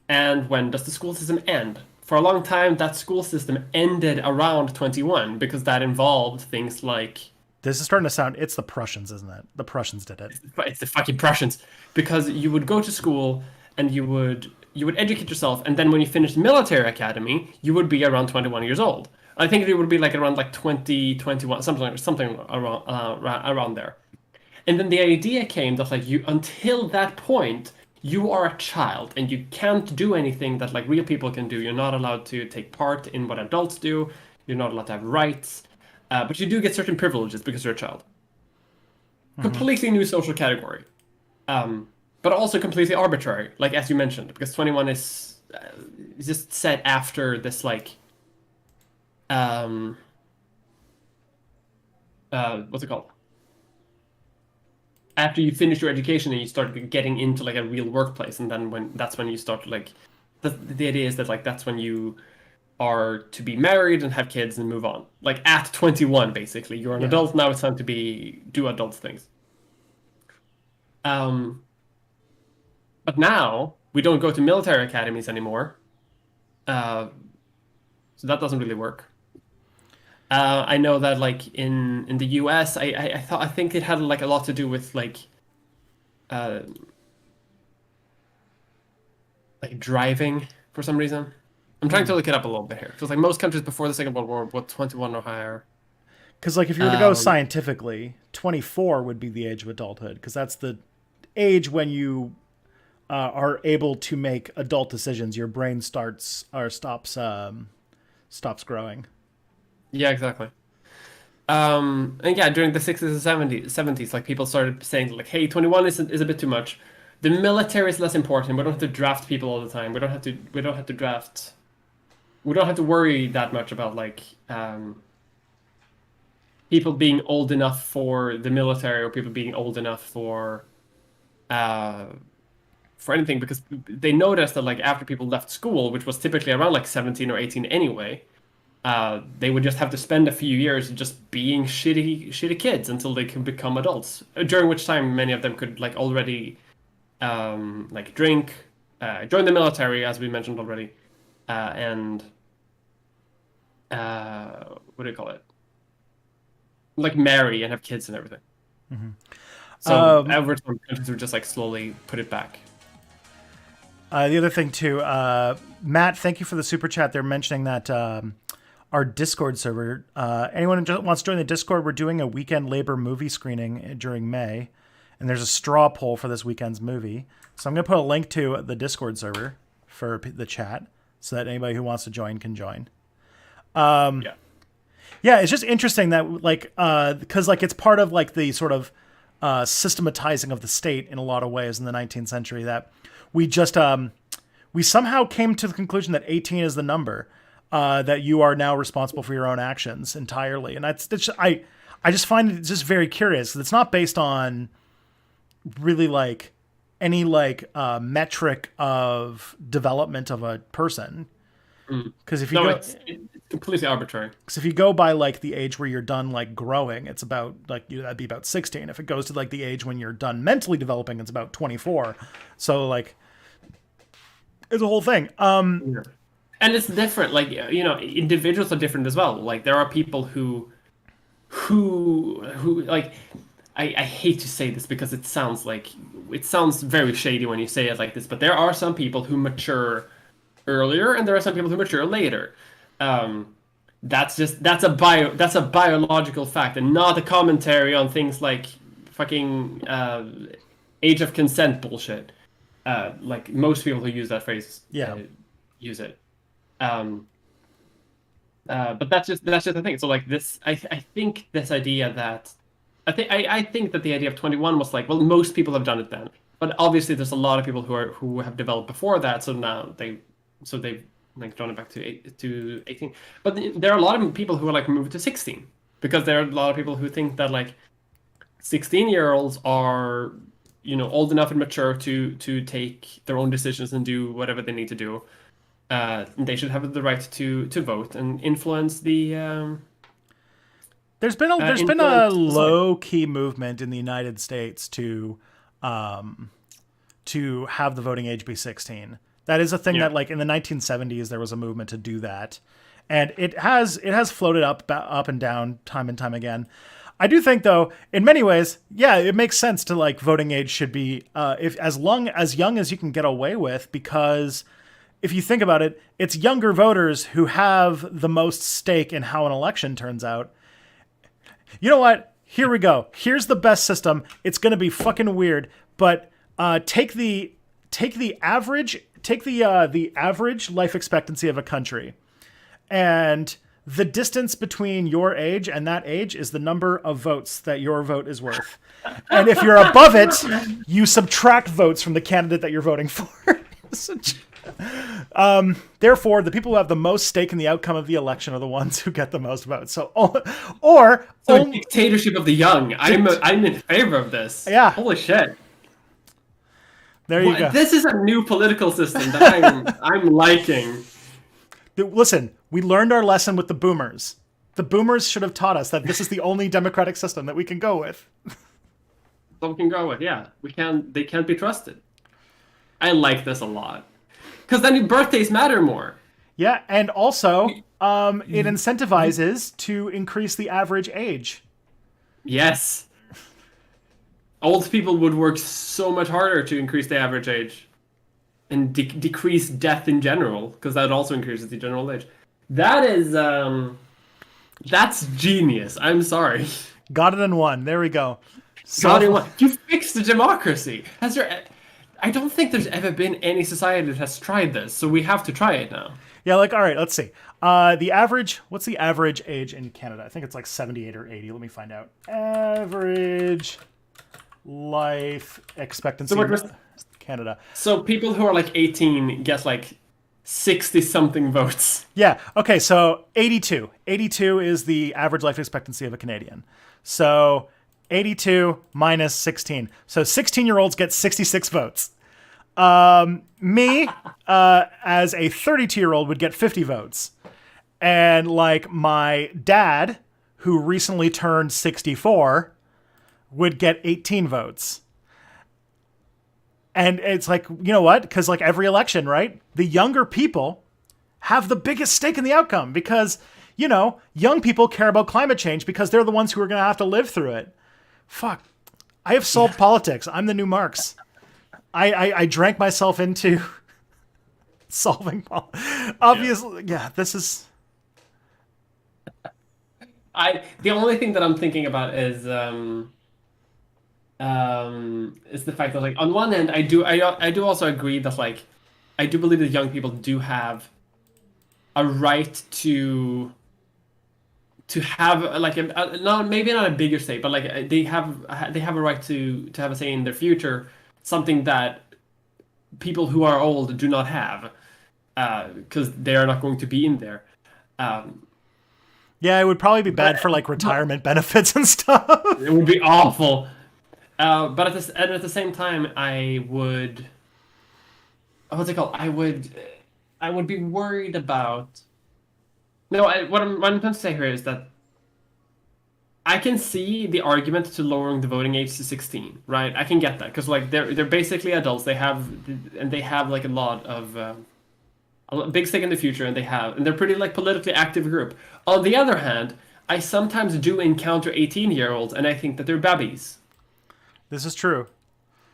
And when does the school system end? For a long time, that school system ended around 21 because that involved things like. This is starting to sound. It's the Prussians, isn't it? The Prussians did it. It's the fucking Prussians, because you would go to school and you would educate yourself, and then when you finished military academy, you would be around 21 years old. I think it would be like around like 20, 21, something around there. And then the idea came that like you until that point you are a child and you can't do anything that like real people can do. You're not allowed to take part in what adults do. You're not allowed to have rights. But you do get certain privileges because you're a child. Completely new social category. But also completely arbitrary, like as you mentioned, because 21 is just set after this like what's it called? After you finish your education and you start getting into like a real workplace, and then that's when you start like the idea is that like that's when you are to be married and have kids and move on. Like at 21, basically, you're an adult now. It's time to do adult things. But now we don't go to military academies anymore, so that doesn't really work. I know that like in the US, I think it had like a lot to do with like driving for some reason. I'm trying to look it up a little bit here because like most countries before the Second World War were 21 or higher. Because like if you were to go scientifically, 24 would be the age of adulthood, because that's the age when you are able to make adult decisions. Your brain stops growing. Yeah, exactly. And yeah, during the 60s and 70s, like people started saying like, hey, 21 is a bit too much. The military is less important. We don't have to draft people all the time. We don't have to draft. We don't have to worry that much about like people being old enough for the military or people being old enough for anything, because they noticed that like after people left school, which was typically around like 17 or 18 anyway, they would just have to spend a few years just being shitty kids until they can become adults. During which time many of them could like already like drink, join the military, as we mentioned already, and what do you call it? Like marry and have kids and everything. Mm-hmm. So over time, countries would just like slowly put it back. The other thing too, Matt, thank you for the super chat. They're mentioning that our Discord server, anyone who wants to join the Discord, we're doing a weekend labor movie screening during May, and there's a straw poll for this weekend's movie. So I'm going to put a link to the Discord server for the chat so that anybody who wants to join can join. Yeah, it's just interesting that like because like it's part of like the sort of systematizing of the state in a lot of ways in the 19th century, that we just we somehow came to the conclusion that 18 is the number, that you are now responsible for your own actions entirely, and I just find it just very curious. It's not based on really like any like metric of development of a person. Because if you it's completely arbitrary. Because if you go by like the age where you're done like growing, it's about like that'd be about 16. If it goes to like the age when you're done mentally developing, it's about 24. So like it's a whole thing. And it's different. Like, you know, individuals are different as well. Like there are people who like I hate to say this because it sounds very shady when you say it like this, but there are some people who mature earlier and there are some people who mature later. That's a biological fact and not a commentary on things like fucking age of consent bullshit. Like most people who use that phrase use it. But that's just the thing. So like this, I think this idea that I think that the idea of 21 was like, well, most people have done it then, but obviously there's a lot of people who have developed before that. So now they've like drawn it back to 18. But there are a lot of people who are like moved to 16 because there are a lot of people who think that like 16-year-olds are, you know, old enough and mature to take their own decisions and do whatever they need to do. They should have the right to vote and influence the. There's been a low key movement in the United States to have the voting age be 16. That is a thing that like in the 1970s there was a movement to do that, and it has floated up and down time and time again. I do think though, in many ways, yeah, it makes sense to like voting age should be if as young as you can get away with, because if you think about it, it's younger voters who have the most stake in how an election turns out. You know what? Here we go. Here's the best system. It's going to be fucking weird, but take the average life expectancy of a country, and the distance between your age and that age is the number of votes that your vote is worth. And if you're above it, you subtract votes from the candidate that you're voting for. Therefore, the people who have the most stake in the outcome of the election are the ones who get the most votes. So, or So dictatorship of the young. I'm in favor of this. Yeah. Holy shit. There you go. This is a new political system that I'm liking. Listen, we learned our lesson with the boomers. The boomers should have taught us that this is the only democratic system that we can go with. So we can go with, yeah. They can't be trusted. I like this a lot. Because then birthdays matter more. Yeah, and also it incentivizes to increase the average age. Yes. Old people would work so much harder to increase the average age. And decrease death in general, because that also increases the general age. That is, that's genius. I'm sorry. Got it in one. There we go. Got it in one. You fixed the democracy. I don't think there's ever been any society that has tried this, so we have to try it now. Yeah, all right, let's see. What's the average age in Canada? I think it's like 78 or 80. Let me find out. Average life expectancy in Canada. So people who are like 18 get like 60-something votes. Yeah, okay, so 82. 82 is the average life expectancy of a Canadian. So 82 minus 16. So 16-year-olds get 66 votes. Me, as a 32-year-old, would get 50 votes. And like my dad, who recently turned 64, would get 18 votes. And it's like, you know what? Because like every election, right? The younger people have the biggest stake in the outcome because, you know, young people care about climate change because they're the ones who are going to have to live through it. Fuck. I have solved politics. I'm the new Marx. I drank myself into solving politics. Obviously, yeah, this is... The only thing that I'm thinking about is the fact that, like, on one end, I do also agree that, like, I do believe that young people do have a right to have like maybe not a bigger say, but like they have a right to have a say in their future, something that people who are old do not have, because they are not going to be in there. Yeah, it would probably be bad for like retirement benefits and stuff. It would be awful. But at the same time, I would. What's it called? I would be worried about. No, what I'm trying to say here is that I can see the argument to lowering the voting age to 16, right? I can get that because like they're basically adults. They have like a lot of a big stake in the future, and they're pretty like politically active group. On the other hand, I sometimes do encounter 18-year-olds, and I think that they're babbies. This is true.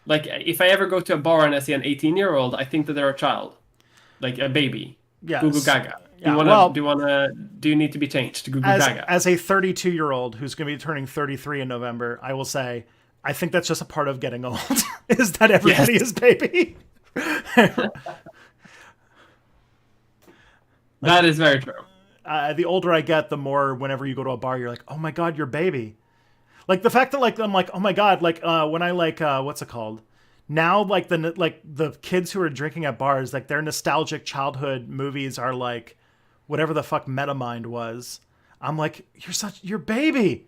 Like if I ever go to a bar and I see an 18-year-old, I think that they're a child, like a baby. Yes. Goo goo gaga. Yeah, Do you need to be changed to Goo Goo Gaga? As a 32-year-old who's going to be turning 33 in November, I will say, I think that's just a part of getting old, is that everybody is baby. That is very true. The older I get, the more whenever you go to a bar, you're like, oh my God, you're baby. Like the fact that like, I'm like, oh my God, like when I like, what's it called? Now, like the kids who are drinking at bars, like their nostalgic childhood movies are like, whatever the fuck Metamind was. I'm like, you're baby.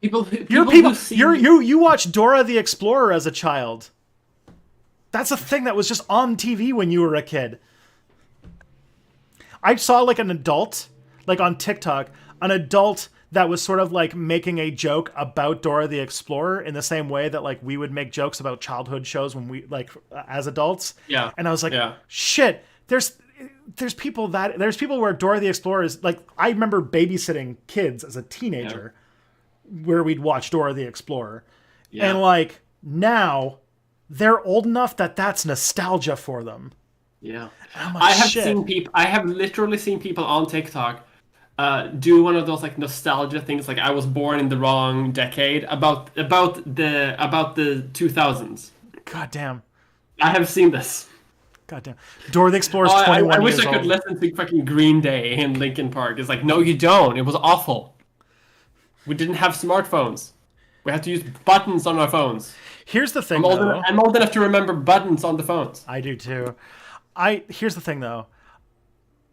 You watched Dora the Explorer as a child. That's a thing that was just on TV when you were a kid. I saw like an adult, like on TikTok, an adult that was sort of like making a joke about Dora the Explorer in the same way that like we would make jokes about childhood shows when we like as adults. Yeah. And I was like, shit, there's people where Dora the Explorer is like, I remember babysitting kids as a teenager where we'd watch Dora the Explorer. Yeah. And like now they're old enough that that's nostalgia for them. Yeah. Like, I have literally seen people on TikTok do one of those like nostalgia things, like I was born in the wrong decade about the 2000s. God damn. I have seen this. Goddamn. Dora the Explorer's 21 years old. I wish I could listen to fucking Green Day in Linkin Park. It's like, no, you don't. It was awful. We didn't have smartphones. We had to use buttons on our phones. Here's the thing, I'm old enough to remember buttons on the phones. I do too. Here's the thing though.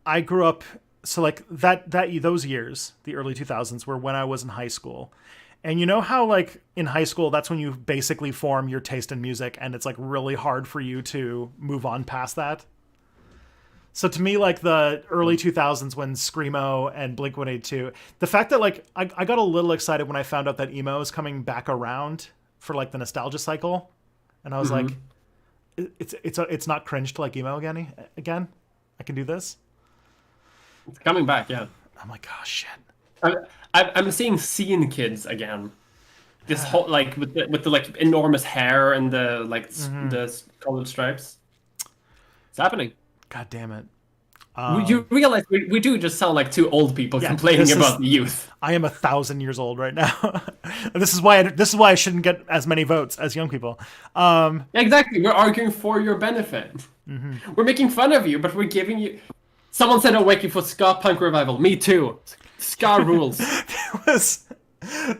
I grew up so like those years, the early 2000s, were when I was in high school. And you know how like in high school that's when you basically form your taste in music and it's like really hard for you to move on past that. So to me, like the early 2000s when Screamo and Blink-182, the fact that like I got a little excited when I found out that emo is coming back around for like the nostalgia cycle, and I was like, it's not cringe to like emo again. I can do this. It's coming back, yeah. I'm like, oh shit. I'm seeing scene kids again. This whole like with the like enormous hair and the like the colored stripes. It's happening. God damn it. You realize we do just sound like two old people complaining about the youth. I am 1,000 years old right now. This is why I shouldn't get as many votes as young people. Exactly. We're arguing for your benefit. We're making fun of you, but we're giving you. Someone said, "I'm waiting for ska punk revival." Me too. Ska rules.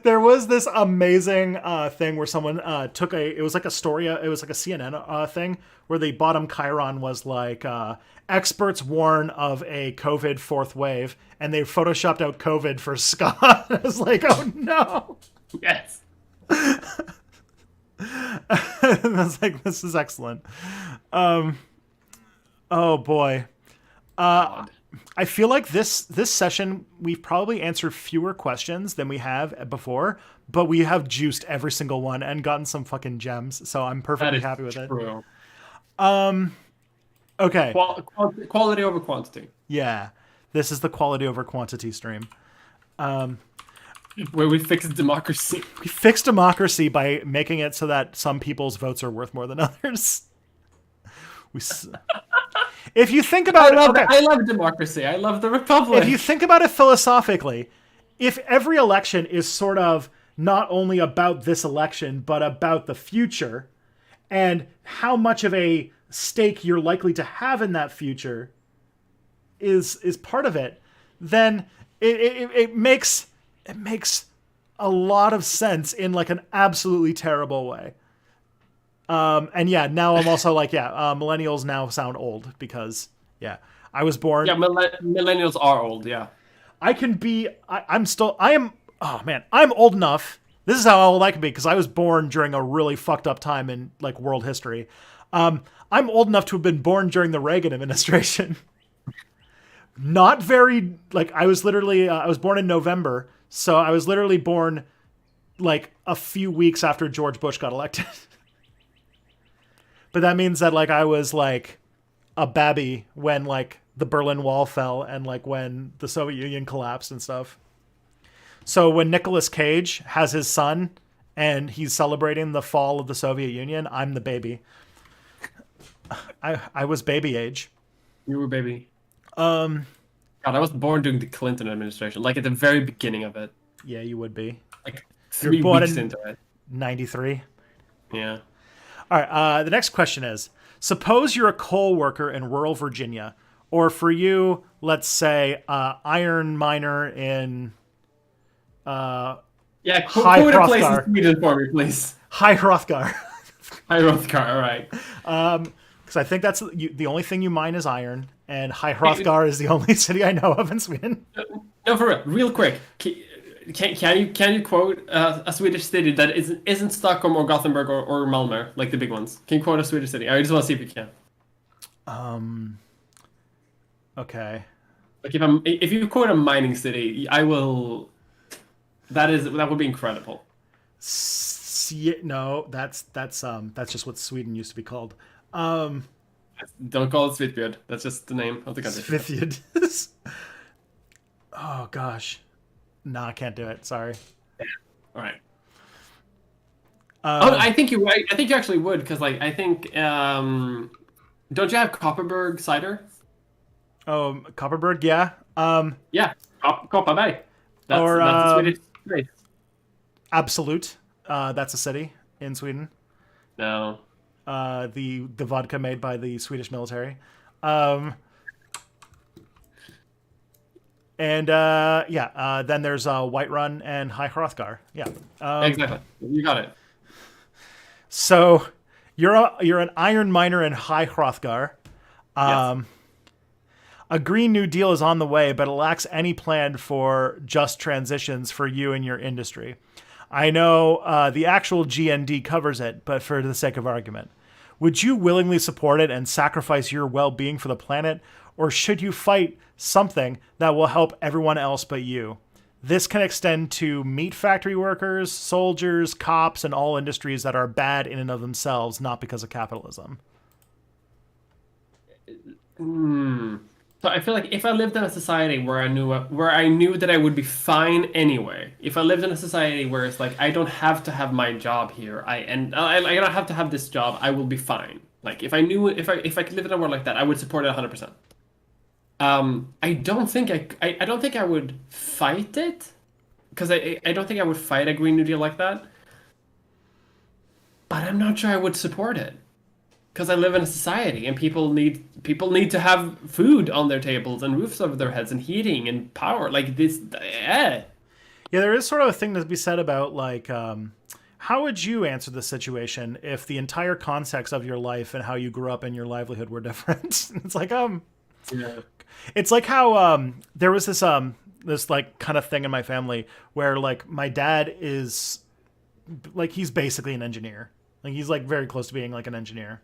There was this amazing thing where someone took it was like a story, it was like a CNN thing where the bottom chyron was like experts warn of a COVID fourth wave, and they photoshopped out COVID for ska. I was like, oh no. Yes. I was like, this is excellent. Oh boy. I feel like this session we've probably answered fewer questions than we have before, but we have juiced every single one and gotten some fucking gems. So I'm perfectly happy with it. Okay. Quality over quantity. Yeah, this is the quality over quantity stream. Where we fixed democracy. We fixed democracy by making it so that some people's votes are worth more than others. If you think about it, I love democracy. I love the republic. If you think about it philosophically, if every election is sort of not only about this election, but about the future and how much of a stake you're likely to have in that future is part of it, then it makes a lot of sense in like an absolutely terrible way. And yeah, now I'm also like, millennials now sound old because, I was born. Yeah, millennials are old, yeah. I'm old enough. This is how old I can be because I was born during a really fucked up time in like world history. I'm old enough to have been born during the Reagan administration. Not very, like I was born in November. So I was literally born like a few weeks after George Bush got elected. But that means that like I was like a babby when like the Berlin Wall fell and like when the Soviet Union collapsed and stuff. So when Nicolas Cage has his son and he's celebrating the fall of the Soviet Union, I'm the baby. I was baby age. You were baby. God, I was born during the Clinton administration, like at the very beginning of it. Yeah, you would be. Like 3 weeks into it. 93. Yeah. All right, the next question is, suppose you're a coal worker in rural Virginia, or for you, let's say, iron miner in High Hrothgar. Place in Sweden for me, please. High Hrothgar. High Hrothgar, all right. Because I think that's the only thing you mine is iron, and High Hrothgar is the only city I know of in Sweden. No, for real quick. Can you quote a Swedish city that isn't Stockholm or Gothenburg or Malmö, like the big ones? Can you quote a Swedish city? I just want to see if you can. Okay. Like if you quote a mining city, I will. That would be incredible. No, that's just what Sweden used to be called. Don't call it Svitbjörn. That's just the name of the country. Svitbjörn. Oh gosh. No, I can't do it. Sorry. Yeah. All right. I think you're right. I think you actually would, because like I think don't you have Kopparberg cider? Oh, Kopparberg, yeah. Yeah, Kopparberg. That's a Swedish place. Absolute. That's a city in Sweden. No. The vodka made by the Swedish military. And then there's Whiterun and High Hrothgar. Yeah. Exactly. You got it. So you're an iron miner in High Hrothgar. Yes. A Green New Deal is on the way, but it lacks any plan for just transitions for you and your industry. I know the actual GND covers it, but for the sake of argument, would you willingly support it and sacrifice your well being for the planet, or should you fight something that will help everyone else but you? This can extend to meat factory workers, soldiers, cops, and all industries that are bad in and of themselves, not because of capitalism. Hmm. So I feel like if I lived in a society where I knew that I would be fine anyway, if I lived in a society where it's like I don't have to have my job here, I don't have to have this job, I will be fine. Like if I knew if I could live in a world like that, I would support it 100%. I don't think I don't think I would fight it because I don't think I would fight a Green New Deal like that. But I'm not sure I would support it. Because I live in a society and people need to have food on their tables and roofs over their heads and heating and power like this. Yeah, there is sort of a thing to be said about like, how would you answer this situation if the entire context of your life and how you grew up and your livelihood were different? It's like, Yeah. it's like how there was this like kind of thing in my family where like my dad is like he's basically an engineer. Like he's like very close to being like an engineer.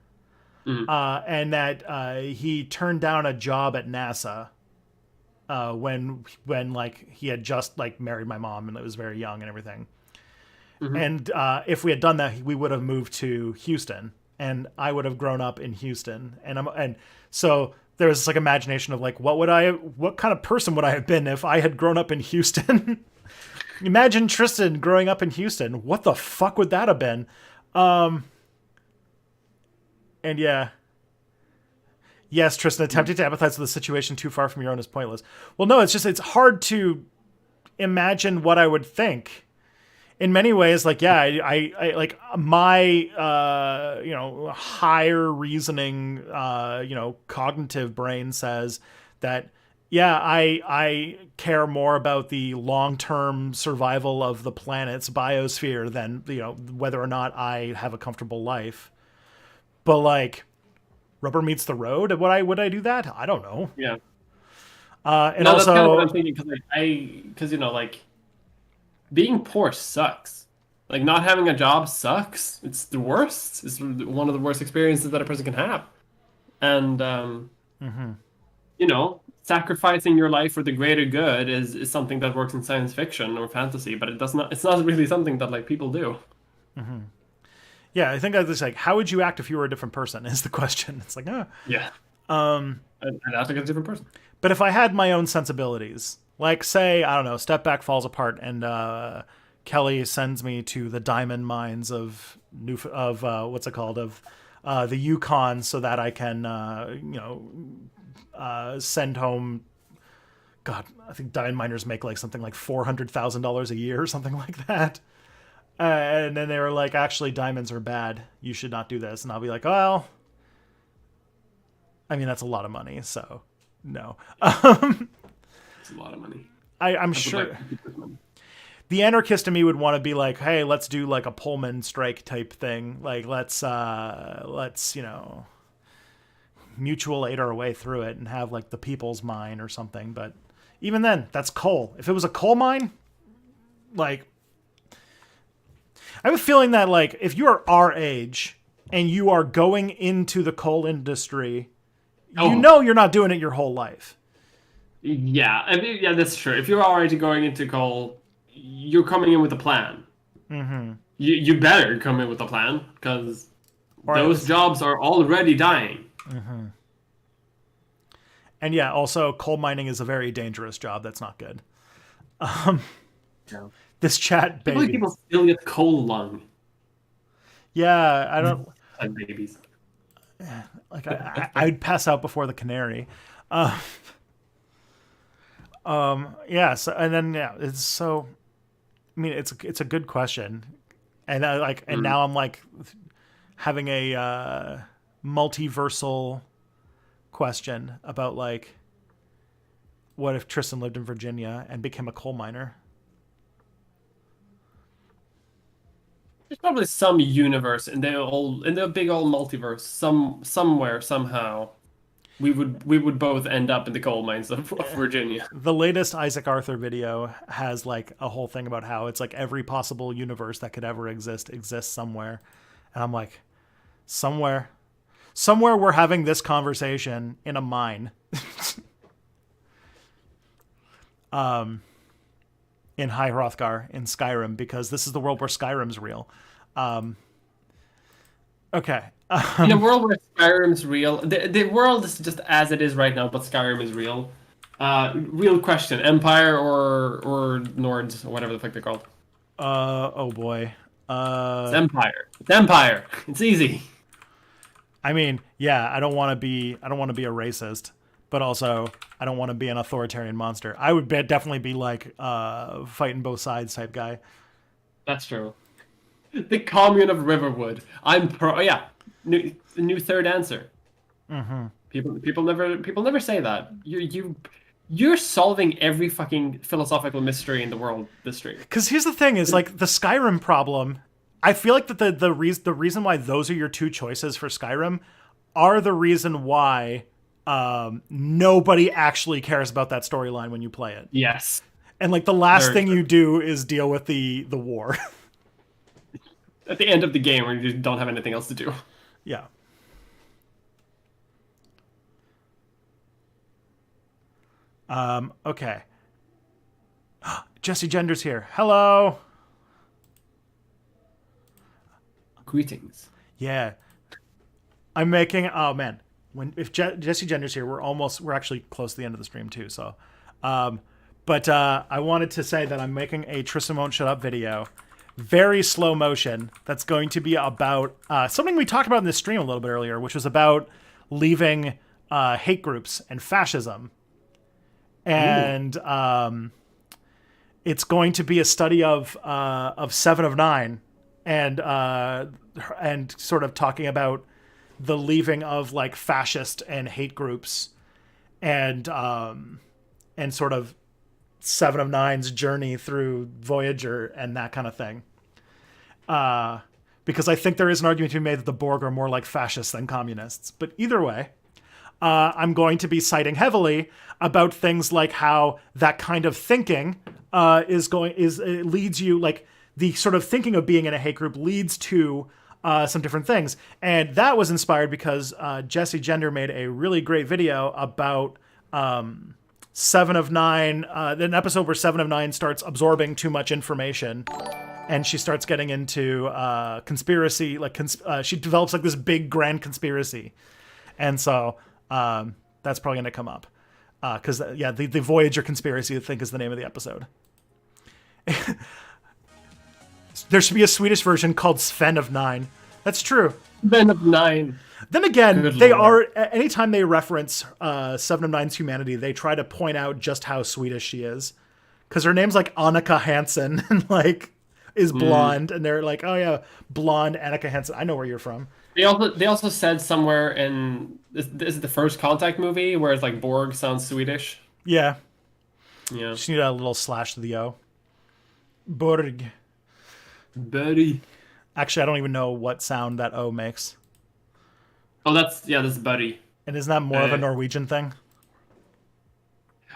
Mhm. And that he turned down a job at NASA when like he had just like married my mom and it was very young and everything. Mhm. And if we had done that, we would have moved to Houston, and I would have grown up in Houston. And so there was this like imagination of like what kind of person would I have been if I had grown up in Houston? Imagine Tristan growing up in Houston. What the fuck would that have been? And yeah. Yes, Tristan, attempting to empathize with the situation too far from your own is pointless. Well, no, it's hard to imagine what I would think. In many ways, like yeah, I like my higher reasoning cognitive brain says that yeah, I care more about the long term survival of the planet's biosphere than whether or not I have a comfortable life. But like rubber meets the road. Would I do that? I don't know. Yeah. And No, that's kind of what also, I'm thinking because because like being poor sucks. Like not having a job sucks. It's the worst. It's one of the worst experiences that a person can have. And sacrificing your life for the greater good is something that works in science fiction or fantasy, but it does not. It's not really something that like people do. yeah, I think I was like, how would you act if you were a different person? Is the question. It's like, Yeah. I think it's a different person. but if I had my own sensibilities, like say, I don't know, Step Back falls apart, and Kelly sends me to the diamond mines of what's it called of the Yukon, so that I can send home. God, I think diamond miners make like something like $400,000 a year or something like that. And then they were like, actually, diamonds are bad. You should not do this. And I'll be like, well, I mean, that's a lot of money. So, no. It's a lot of money. I'm I would like sure to keep this money. the anarchist in me would want to be like, hey, let's do like a Pullman strike type thing. Like, let's, mutual aid our way through it and have like the people's mine or something. But even then, that's coal. If it was a coal mine, like, I have a feeling that like if you are our age and you are going into the coal industry, Oh, you're not doing it your whole life. yeah. I mean, yeah, that's true. If you're already going into coal, you're coming in with a plan. You better come in with a plan because Or at those least, jobs are already dying. and yeah, also coal mining is a very dangerous job. That's not good. Yeah. This chat I believe baby. people still get coal lung Yeah, I don't like babies. like. I'd pass out before the canary. Yeah. So and then yeah, it's so. I mean, it's a good question, and and Mm. now I'm like having a multiversal question about like what if Tristan lived in Virginia and became a coal miner? There's probably some universe in the big old multiverse, somewhere, somehow. we would both end up in the coal mines of Virginia. The latest Isaac Arthur video has like a whole thing about how it's like every possible universe that could ever exist exists somewhere. And I'm like, somewhere we're having this conversation in a mine. In High Hrothgar in Skyrim, because this is the world where Skyrim's real. Okay. In a world where Skyrim's real, the world is just as it is right now, but Skyrim is real. Real question: Empire or Nords or whatever the fuck they're called. Oh boy. It's Empire. It's Empire. It's easy. I mean, yeah, I don't want to be a racist, but also I don't want to be an authoritarian monster. I would definitely be like fighting both sides type guy. That's true. The commune of Riverwood. I'm pro. Yeah, new third answer. Mm-hmm. People never say that. You're solving every fucking philosophical mystery in the world this stream. Because here's the thing: is like the Skyrim problem. I feel like that the reason why those are your two choices for Skyrim are the reason why nobody actually cares about that storyline when you play it. Yes. And like the last thing you do is deal with the war. At the end of the game where you just don't have anything else to do. Yeah. Okay. Jesse Gender's here. Hello. Greetings. Yeah. I'm making, oh man, if Jesse Gender's here, we're actually close to the end of the stream too. So, but I wanted to say that I'm making a Tristan Won't Shut Up video, very slow motion. That's going to be about something we talked about in this stream a little bit earlier, which was about leaving hate groups and fascism. And it's going to be a study of Seven of Nine, and sort of talking about the leaving of like fascist and hate groups, and sort of Seven of Nine's journey through Voyager and that kind of thing. Because I think there is an argument to be made that the Borg are more like fascists than communists. But either way, I'm going to be citing heavily about things like how that kind of thinking leads you, like the sort of thinking of being in a hate group leads to some different things. And that was inspired because Jesse Gender made a really great video about Seven of Nine, an episode where Seven of Nine starts absorbing too much information, and she starts getting into conspiracy, she develops like this big grand conspiracy. And so that's probably going to come up. Because, the Voyager conspiracy, I think, is the name of the episode. There should be a Swedish version called Sven of Nine. That's true. Sven of Nine. Then again, they are, anytime they reference Seven of Nine's humanity, they try to point out just how Swedish she is. Because her name's like Annika Hansen, and like is blonde, and they're like, oh yeah, blonde Annika Hansen. I know where you're from. They also said somewhere in this is the First Contact movie where it's like Borg sounds Swedish. Yeah. Yeah. Just need a little slash to the O. Borg. Buddy. Actually, I don't even know what sound that O makes. Oh, that's Buddy. And isn't that more of a Norwegian thing?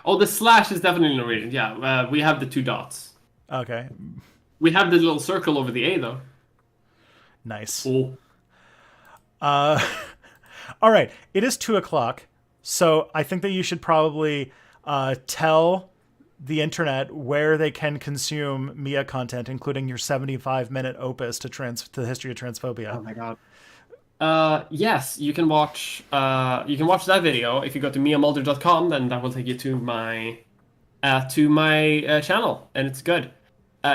Oh, the slash is definitely Norwegian. Yeah, we have the two dots. Okay. We have the little circle over the A, though. Nice. Oh. All right. It is 2:00, so I think that you should probably tell the internet where they can consume Mia content, including your 75-minute opus to the history of transphobia. Oh my god. Yes, you can watch that video if you go to miamulder.com. Then that will take you to my channel, and it's good.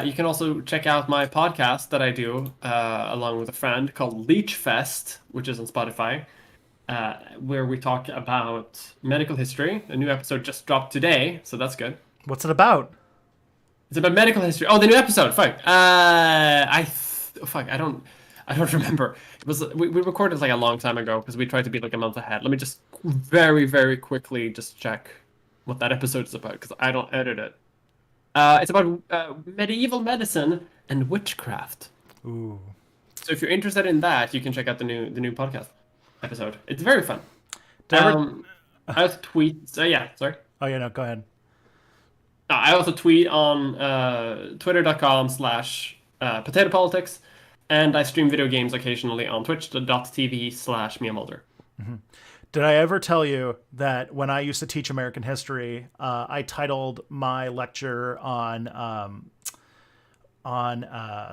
You can also check out my podcast that I do along with a friend called Leech Fest, which is on Spotify, where we talk about medical history. A new episode just dropped today, so that's good. What's it about? It's about medical history. Oh, the new episode. Fuck. I don't remember. It was we recorded like a long time ago because we tried to be like a month ahead. Let me just very, very quickly just check what that episode is about because I don't edit it. It's about medieval medicine and witchcraft. Ooh. So if you're interested in that, you can check out the new podcast episode. It's very fun. I also tweet. So yeah, sorry. Oh yeah, no, go ahead. I also tweet on twitter.com/potato politics, and I stream video games occasionally on twitch.tv/Mulder. Did I ever tell you that when I used to teach American history, I titled my lecture on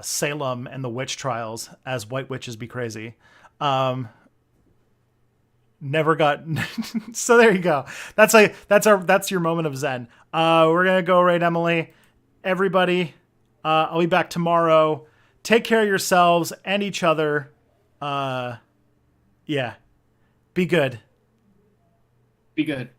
Salem and the witch trials as "White Witches Be Crazy"? Never got. So there you go. That's your moment of zen. We're gonna go right, Emily. Everybody, I'll be back tomorrow. Take care of yourselves and each other. Yeah, be good. Be good.